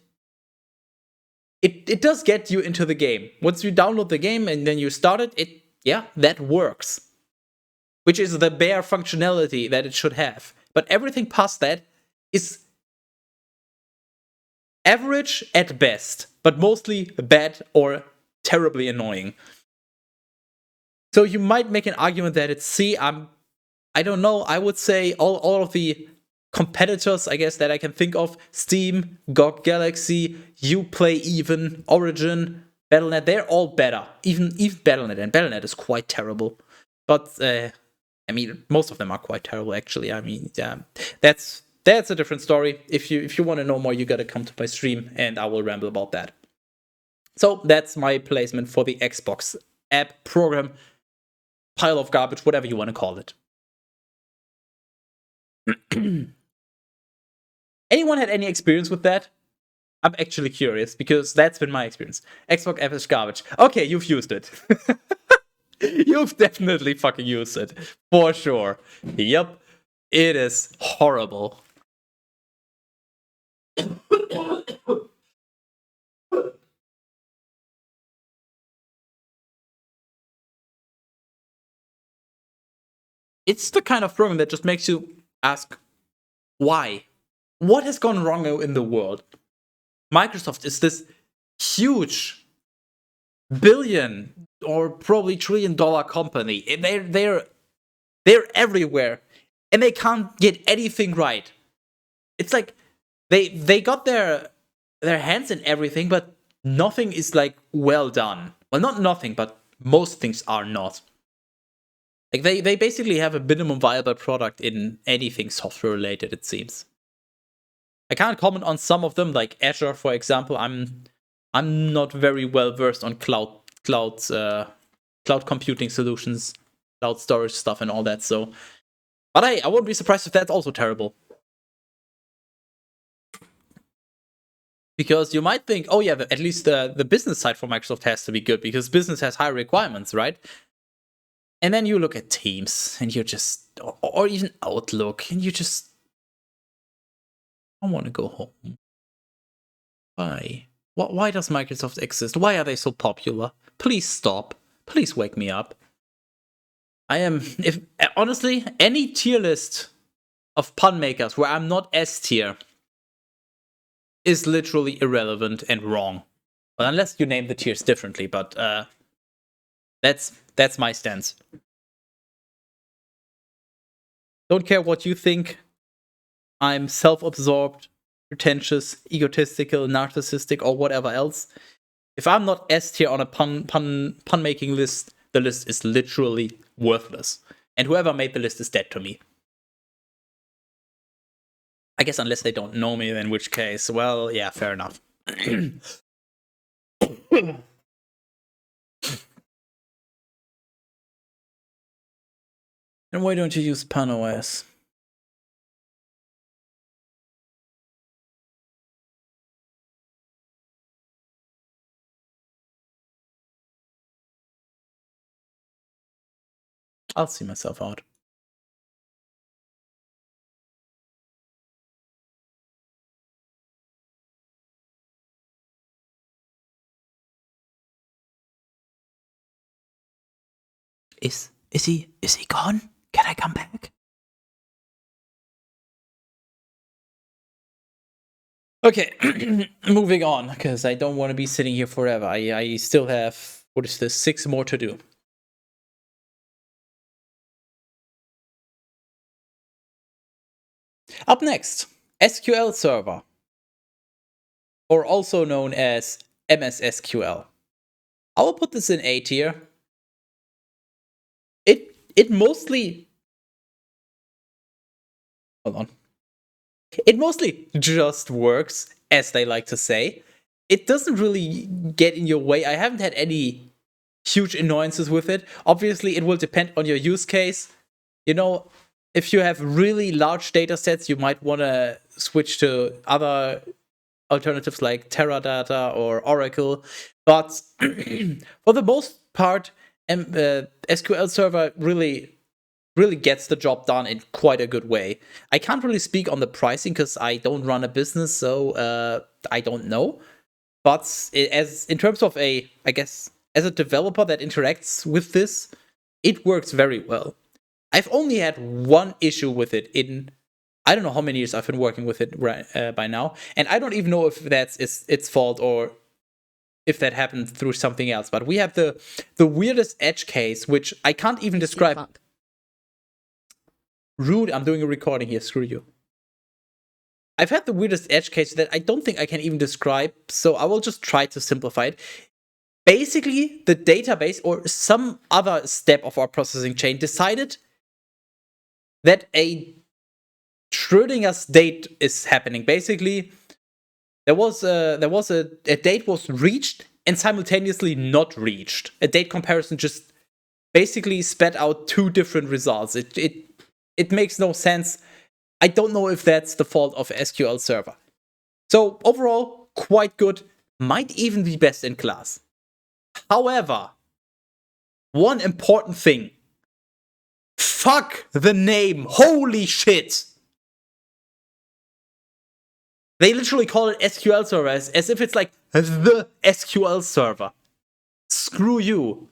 it does get you into the game. Once you download the game and then you start it, that works. Which is the bare functionality that it should have. But everything past that is average at best, but mostly bad or terribly annoying. So you might make an argument that it's C. I don't know. I would say all of the competitors, I guess, that I can think of, Steam, GOG Galaxy, Uplay even, Origin, Battle.net, they're all better. Even Battle.net, and Battle.net is quite terrible. But, most of them are quite terrible, actually. That's a different story. If you want to know more, you gotta come to my stream, and I will ramble about that. So that's my placement for the Xbox app program, pile of garbage, whatever you want to call it. Anyone had any experience with that? I'm actually curious, because that's been my experience. Xbox app is garbage. Okay, you've used it. You've definitely fucking used it. For sure. Yep. It is horrible. it's the kind of program that just makes you ask, why? What has gone wrong in the world? Microsoft is this huge billion or probably $1 trillion company. And they're everywhere, and they can't get anything right. It's like they got their hands in everything, but nothing is like well done. Well, not nothing, but most things are not. Like they basically have a minimum viable product in anything software related, it seems. I can't comment on some of them, like Azure, for example. I'm not very well versed on cloud computing solutions, cloud storage stuff, and all that. So, but I won't be surprised if that's also terrible. Because you might think, oh yeah, at least the business side for Microsoft has to be good because business has high requirements, right? And then you look at Teams and you just, or even Outlook, and you just, I want to go home. Why? Why does Microsoft exist? Why are they so popular? Please stop. Please wake me up. I am, if honestly, any tier list of pun makers where I'm not S tier is literally irrelevant and wrong. Well, unless you name the tiers differently, but that's my stance. Don't care what you think. I'm self-absorbed, pretentious, egotistical, narcissistic, or whatever else. If I'm not S tier on a pun making list, the list is literally worthless. And whoever made the list is dead to me. I guess unless they don't know me, in which case, well, yeah, fair enough. And why don't you use PanOS? I'll see myself out. Is he gone? Can I come back? Okay, moving on, because I don't want to be sitting here forever. I still have, what is this, 6 more to do. Up next, SQL Server, or also known as MS SQL. I will put this in A tier. It mostly, hold on. It mostly just works, as they like to say. It doesn't really get in your way. I haven't had any huge annoyances with it. Obviously, it will depend on your use case. You know, if you have really large data sets, you might want to switch to other alternatives like Teradata or Oracle. But for the most part, SQL Server really gets the job done in quite a good way. I can't really speak on the pricing because I don't run a business, so I don't know. But as in terms of I guess, as a developer that interacts with this, it works very well. I've only had one issue with it in, I don't know how many years I've been working with it by now, and I don't even know if that's its fault or if that happened through something else. But we have the weirdest edge case, which I can't even describe. Rude, I'm doing a recording here, screw you. I've had the weirdest edge case that I don't think I can even describe, so I will just try to simplify it. Basically, the database or some other step of our processing chain decided that a Schrödinger's date is happening. Basically, there was a date was reached and simultaneously not reached. A date comparison just basically spat out 2 different results. It makes no sense. I don't know if that's the fault of SQL Server. So overall, quite good. Might even be best in class. However, one important thing. Fuck the name. Holy shit. They literally call it SQL Server as if it's like the SQL Server. Screw you.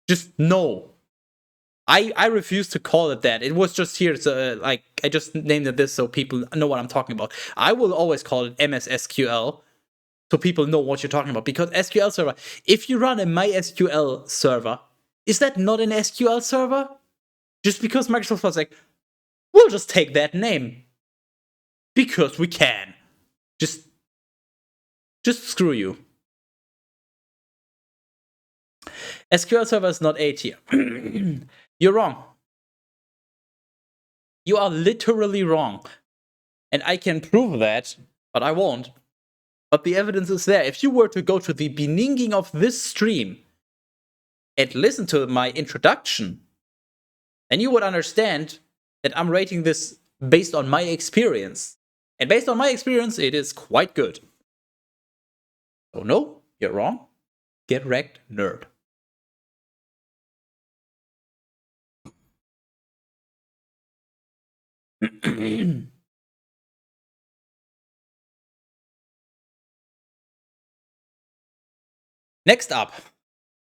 Just no. I refuse to call it that. It was just here, so like I just named it this so people know what I'm talking about. I will always call it MS SQL so people know what you're talking about. Because SQL server, if you run a MySQL server, is that not an SQL server? Just because Microsoft was like, we'll just take that name because we can. Just screw you. SQL Server is not A tier. You're wrong. You are literally wrong. And I can prove that, but I won't. But the evidence is there. If you were to go to the beginning of this stream and listen to my introduction, then you would understand that I'm rating this based on my experience. And based on my experience, it is quite good. So no, you're wrong. Get wrecked, nerd. Next up,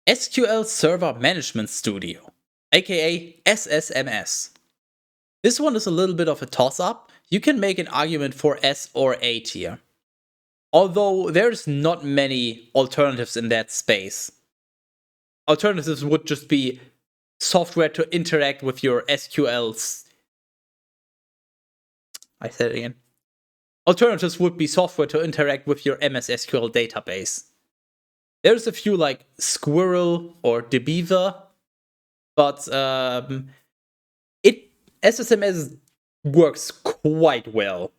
SQL Server Management Studio, aka SSMS. This one is a little bit of a toss-up. You can make an argument for S or A tier. Although there's not many alternatives in that space. Alternatives would just be software to interact with your SQLs. I said it again. Alternatives would be software to interact with your MS SQL database. There's a few like Squirrel or DBeaver, but SSMS works quite well.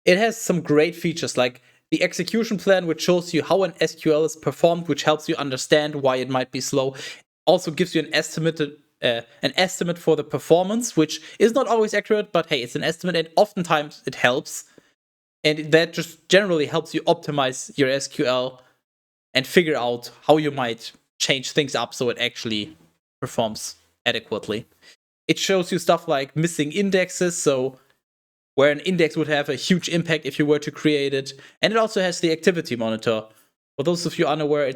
It has some great features like the execution plan, which shows you how an SQL is performed, which helps you understand why it might be slow. Also gives you an estimate for the performance, which is not always accurate, but hey, it's an estimate, and oftentimes it helps. And that just generally helps you optimize your SQL and figure out how you might change things up so it actually performs adequately. It shows you stuff like missing indexes, so where an index would have a huge impact if you were to create it. And it also has the activity monitor. For those of you unaware,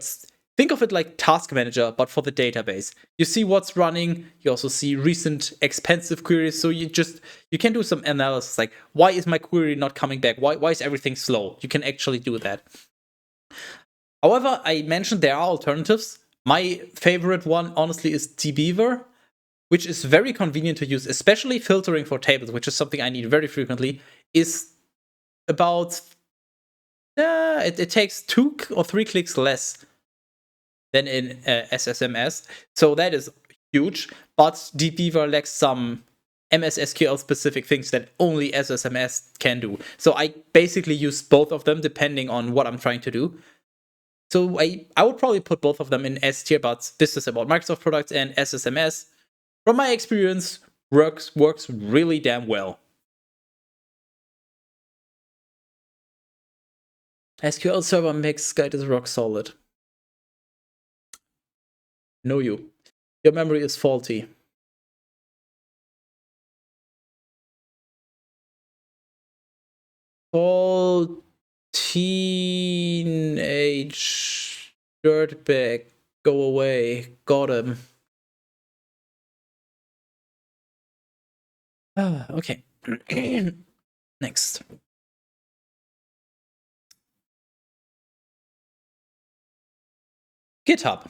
think of it like Task Manager, but for the database. You see what's running, you also see recent expensive queries, so you can do some analysis, like, why is my query not coming back? Why is everything slow? You can actually do that. However, I mentioned there are alternatives. My favorite one, honestly, is DBeaver, which is very convenient to use, especially filtering for tables, which is something I need very frequently, is about... it takes 2 or 3 clicks less than in SSMS, so that is huge, but DBeaver lacks some MS SQL specific things that only SSMS can do. So I basically use both of them depending on what I'm trying to do. So I would probably put both of them in S tier, but this is about Microsoft products, and SSMS, from my experience, works really damn well. SQL Server Mix Guide is rock solid. Know you. Your memory is faulty. All teenage dirtbag, go away. Got him. Okay. Next. GitHub.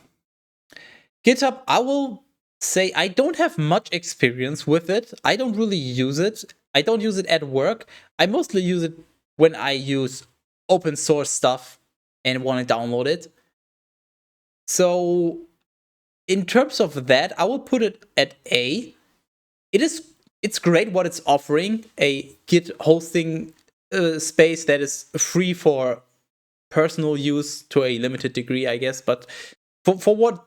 GitHub, I will say I don't have much experience with it. I don't really use it. I don't use it at work. I mostly use it when I use open source stuff and want to download it. So in terms of that, I will put it at A. It's great what it's offering, a Git hosting space that is free for personal use to a limited degree, I guess, but for what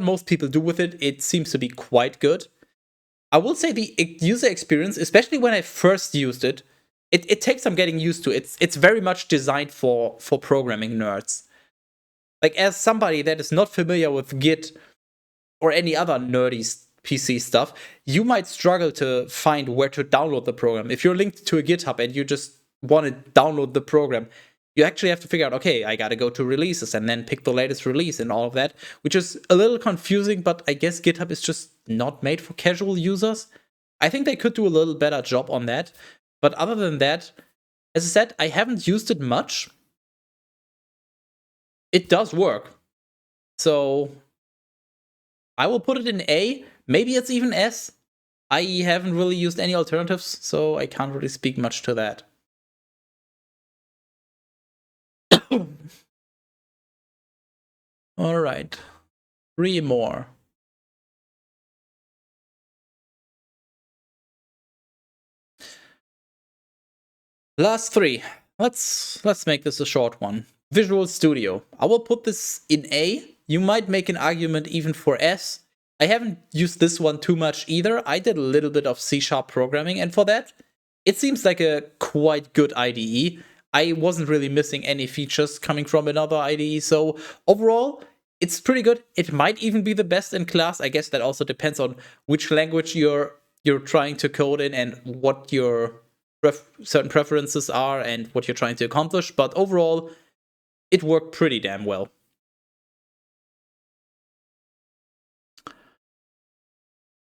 most people do with it, it seems to be quite good. I will say the user experience, especially when I first used it, it takes some getting used to. It's very much designed for programming nerds. Like, as somebody that is not familiar with Git or any other nerdy PC stuff, you might struggle to find where to download the program. If you're linked to a GitHub and you just want to download the program, you actually have to figure out, okay, I gotta go to releases and then pick the latest release and all of that, which is a little confusing, but I guess GitHub is just not made for casual users. I think they could do a little better job on that. But other than that, as I said, I haven't used it much. It does work. So I will put it in A. Maybe it's even S. I haven't really used any alternatives, so I can't really speak much to that. All right. 3 more. Last 3. Let's make this a short one. Visual Studio. I will put this in A. You might make an argument even for S. I haven't used this one too much either. I did a little bit of C# programming, and for that, it seems like a quite good IDE. I wasn't really missing any features coming from another IDE, so overall, it's pretty good. It might even be the best in class. I guess that also depends on which language you're trying to code in and what your certain preferences are and what you're trying to accomplish. But overall, it worked pretty damn well.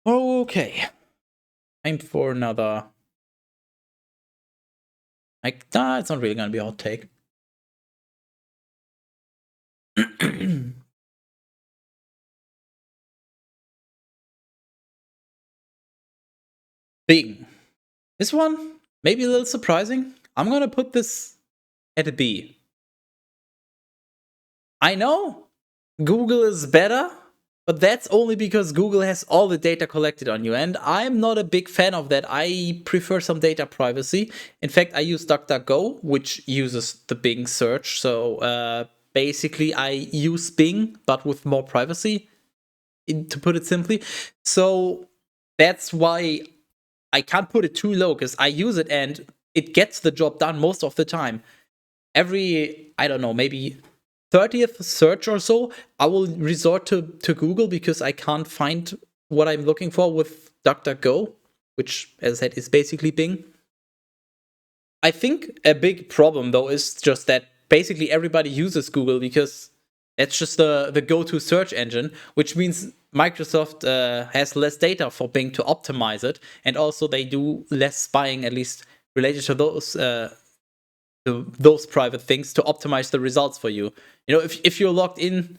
Okay, time for another. It's not really gonna be a hot take. Bing. This one, maybe a little surprising. I'm gonna put this at a B. I know Google is better, but that's only because Google has all the data collected on you, and I'm not a big fan of that. I prefer some data privacy. In fact, I use DuckDuckGo, which uses the Bing search. So basically, I use Bing, but with more privacy, to put it simply. So that's why I can't put it too low, because I use it and it gets the job done most of the time. Every, I don't know, maybe 30th search or so, I will resort to Google because I can't find what I'm looking for with DuckDuckGo, which, as I said, is basically Bing. I think a big problem, though, is just that basically everybody uses Google because it's just the go-to search engine, which means Microsoft has less data for Bing to optimize it, and also they do less spying, at least related to those private things, to optimize the results for you. You know, if you're logged in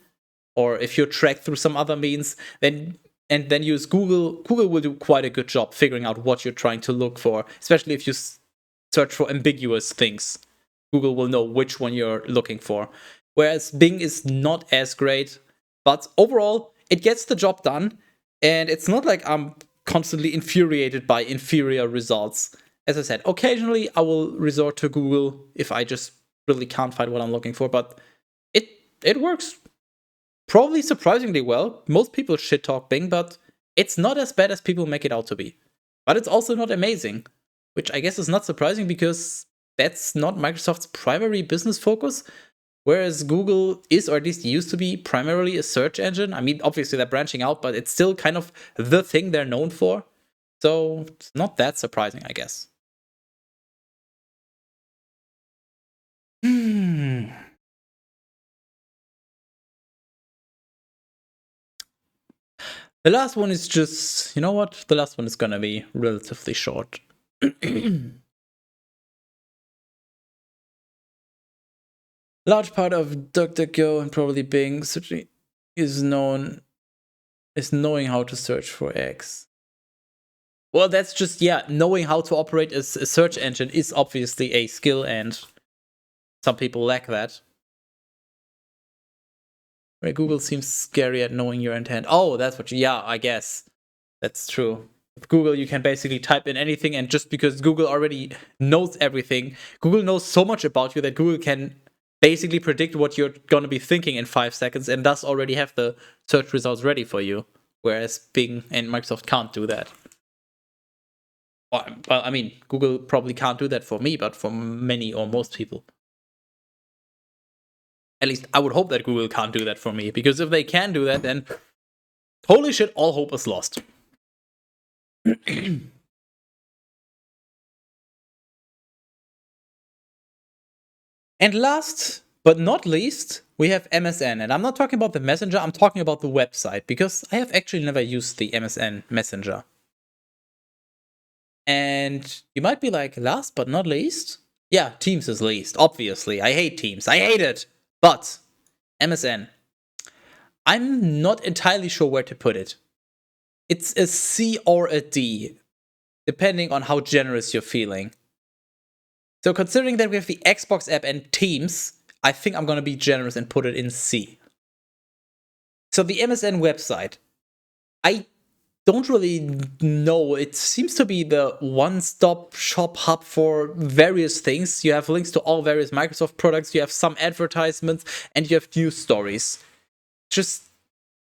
or if you're tracked through some other means, then use Google, Google will do quite a good job figuring out what you're trying to look for, especially if you search for ambiguous things. Google will know which one you're looking for. Whereas Bing is not as great, but overall, it gets the job done, and it's not like I'm constantly infuriated by inferior results. As I said, occasionally I will resort to Google if I just really can't find what I'm looking for, but it works probably surprisingly well. Most people shit talk Bing, but it's not as bad as people make it out to be. But it's also not amazing, which I guess is not surprising because that's not Microsoft's primary business focus. Whereas Google is, or at least used to be, primarily a search engine. I mean, obviously they're branching out, but it's still kind of the thing they're known for. So it's not that surprising, I guess. The last one is just, you know what? The last one is gonna be relatively short. Large part of DuckDuckGo and probably Bing is knowing how to search for X. Well, that's just, yeah, knowing how to operate a search engine is obviously a skill, and some people lack that. Where Google seems scary at knowing your intent. Oh, that's what yeah, I guess. That's true. With Google, you can basically type in anything, and just because Google already knows everything, Google knows so much about you that Google can basically predict what you're going to be thinking in 5 seconds and thus already have the search results ready for you. Whereas Bing and Microsoft can't do that. Well, I mean, Google probably can't do that for me, but for many or most people. At least I would hope that Google can't do that for me, because if they can do that, then holy shit, all hope is lost. And last but not least, we have MSN, and I'm not talking about the messenger, I'm talking about the website, because I have actually never used the MSN messenger. And you might be like, last but not least? Yeah, Teams is least, obviously. I hate Teams. I hate it. But MSN, I'm not entirely sure where to put it. It's a C or a D, depending on how generous you're feeling. So considering that we have the Xbox app and Teams, I think I'm going to be generous and put it in C. So the MSN website, I don't really know. It seems to be the one-stop shop hub for various things. You have links to all various Microsoft products, you have some advertisements, and you have news stories. Just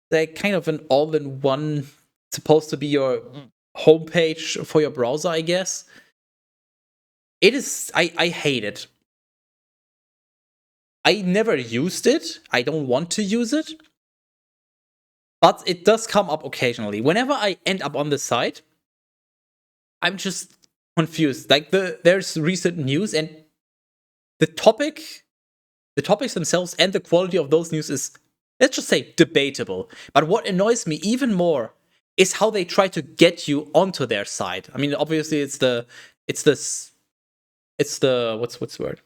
like kind of an all-in-one, supposed to be your homepage for your browser, I guess. It is, I hate it. I never used it. I don't want to use it. But it does come up occasionally. Whenever I end up on the site, I'm just confused. Like there's recent news, and the topics themselves and the quality of those news is, let's just say, debatable. But what annoys me even more is how they try to get you onto their site. I mean, obviously it's the what's the word?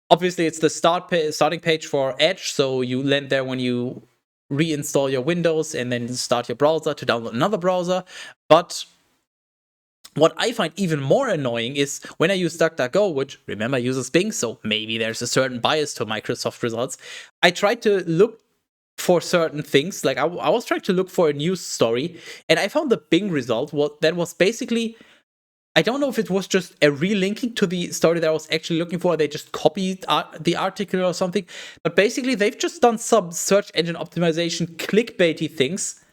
Obviously it's the starting page for Edge, so you land there when you reinstall your Windows and then start your browser to download another browser. But what I find even more annoying is when I use DuckDuckGo, which, remember, uses Bing, so maybe there's a certain bias to Microsoft results. I tried to look for certain things, like I was trying to look for a news story, and I found the Bing result that was basically, I don't know if it was just a relinking to the story that I was actually looking for. They just copied the article or something. But basically, they've just done some search engine optimization clickbaity things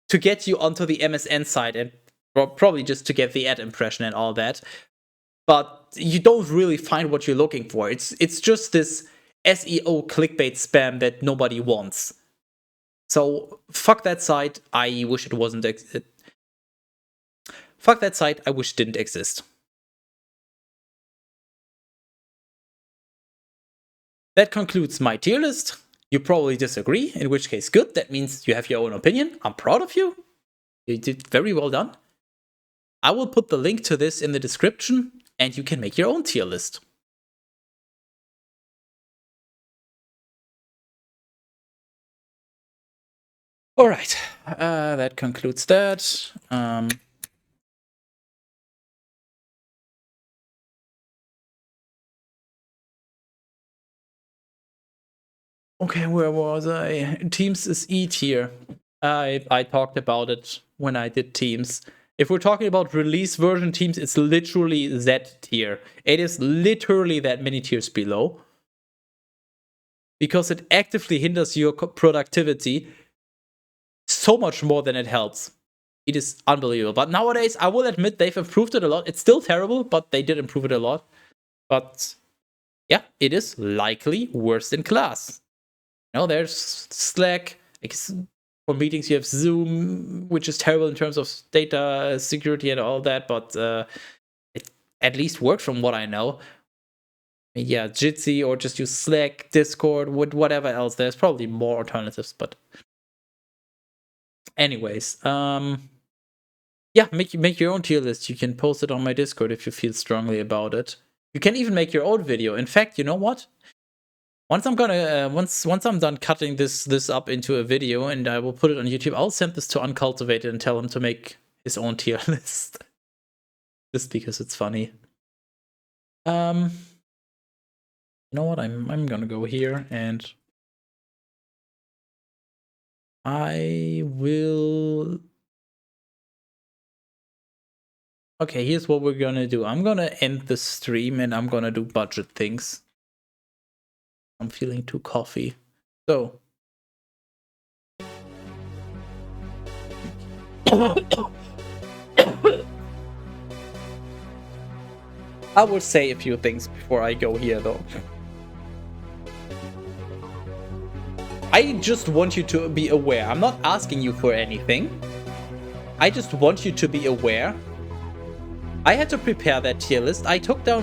to get you onto the MSN site, and probably just to get the ad impression and all that. But you don't really find what you're looking for. It's just this SEO clickbait spam that nobody wants. So fuck that site. I wish it wasn't. Fuck that site, I wish it didn't exist. That concludes my tier list. You probably disagree, in which case good. That means you have your own opinion. I'm proud of you. You did very well done. I will put the link to this in the description, and you can make your own tier list. Alright, that concludes that. Okay, where was I? Teams is E tier. I talked about it when I did Teams. If we're talking about release version Teams, it's literally Z tier. It is literally that many tiers below. Because it actively hinders your productivity so much more than it helps. It is unbelievable. But nowadays, I will admit they've improved it a lot. It's still terrible, but they did improve it a lot. But yeah, it is likely worst in class. There's Slack. I guess for meetings you have Zoom, which is terrible in terms of data security and all that, but it at least works from what I know. Yeah, Jitsi, or just use Slack, Discord, whatever else. There's probably more alternatives, but anyways, yeah, make your own tier list. You can post it on my Discord if you feel strongly about it. You can even make your own video. In fact, you know what? Once I'm gonna once I'm done cutting this up into a video and I will put it on YouTube, I'll send this to Uncultivated and tell him to make his own tier list. Just because it's funny. You know what? I'm gonna go here and I will. Okay, here's what we're gonna do. I'm gonna end the stream and I'm gonna do budget things. I'm feeling too coffee. So. I will say a few things before I go here, though. I just want you to be aware. I'm not asking you for anything. I just want you to be aware. I had to prepare that tier list. I took down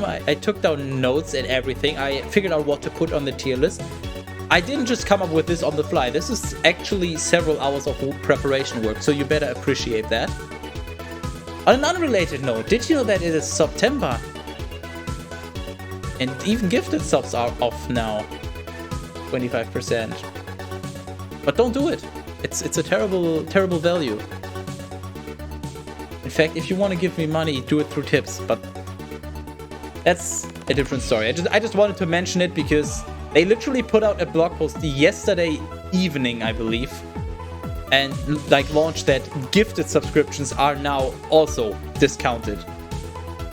notes and everything. I figured out what to put on the tier list. I didn't just come up with this on the fly. This is actually several hours of preparation work, so you better appreciate that. On an unrelated note, did you know that it is September? And even gifted subs are off now. 25%. But don't do it. It's a terrible, terrible value. In fact, if you want to give me money, do it through tips, but that's a different story. I just wanted to mention it because they literally put out a blog post yesterday evening, I believe, and like launched that gifted subscriptions are now also discounted,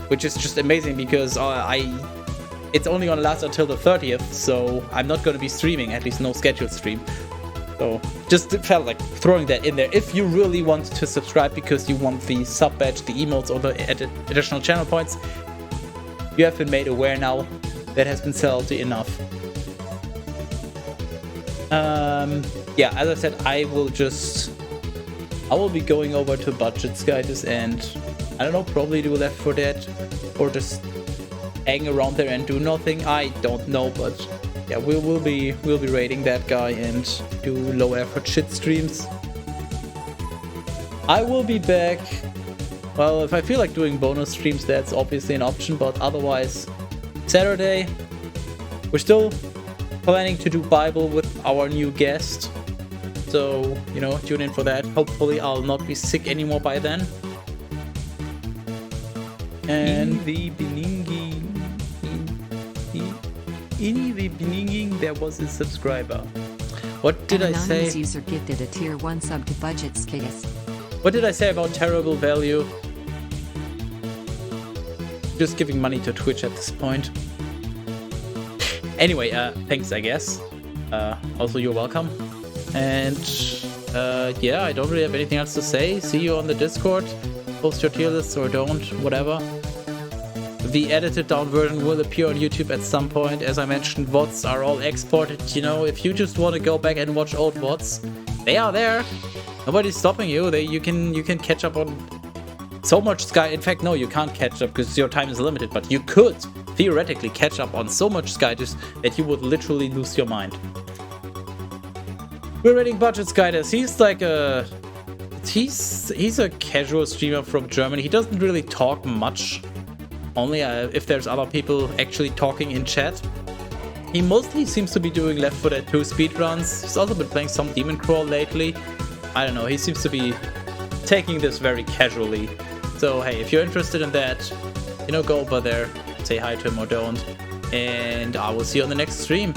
which is just amazing because it's only gonna last until the 30th, so I'm not gonna be streaming, at least no scheduled stream. So just felt like throwing that in there. If you really want to subscribe because you want the sub badge, the emotes, or the additional channel points, you have been made aware now. That has been salty enough. Yeah, as I said, I will be going over to Budget Guides and I don't know, probably do Left 4 Dead or just hang around there and do nothing. I don't know, but yeah, we'll be raiding that guy and do low effort shit streams. I will be back. Well, if I feel like doing bonus streams, that's obviously an option, but otherwise, Saturday, we're still planning to do Bible with our new guest. So, you know, tune in for that. Hopefully I'll not be sick anymore by then. And in the beginning, there was a subscriber. What did I say? Anonymous user gifted a tier 1 sub to Budget Guides. What did I say about terrible value? Just giving money to Twitch at this point. Anyway, thanks, I guess. Also, you're welcome. And yeah, I don't really have anything else to say. See you on the Discord. Post your tier lists or don't, whatever. The edited down version will appear on YouTube at some point. As I mentioned, VODs are all exported. You know, if you just want to go back and watch old VODs, they are there. Nobody's stopping you. You can catch up on so much Sky. In fact, no, you can't catch up because your time is limited. But you could theoretically catch up on so much Sky just that you would literally lose your mind. We're rating Budget Guides. He's like he's a casual streamer from Germany. He doesn't really talk much. Only if there's other people actually talking in chat. He mostly seems to be doing Left 4 Dead 2 speedruns. He's also been playing some Demon Crawl lately. I don't know, he seems to be taking this very casually. So hey, if you're interested in that, you know, go over there, say hi to him or don't. And I will see you on the next stream.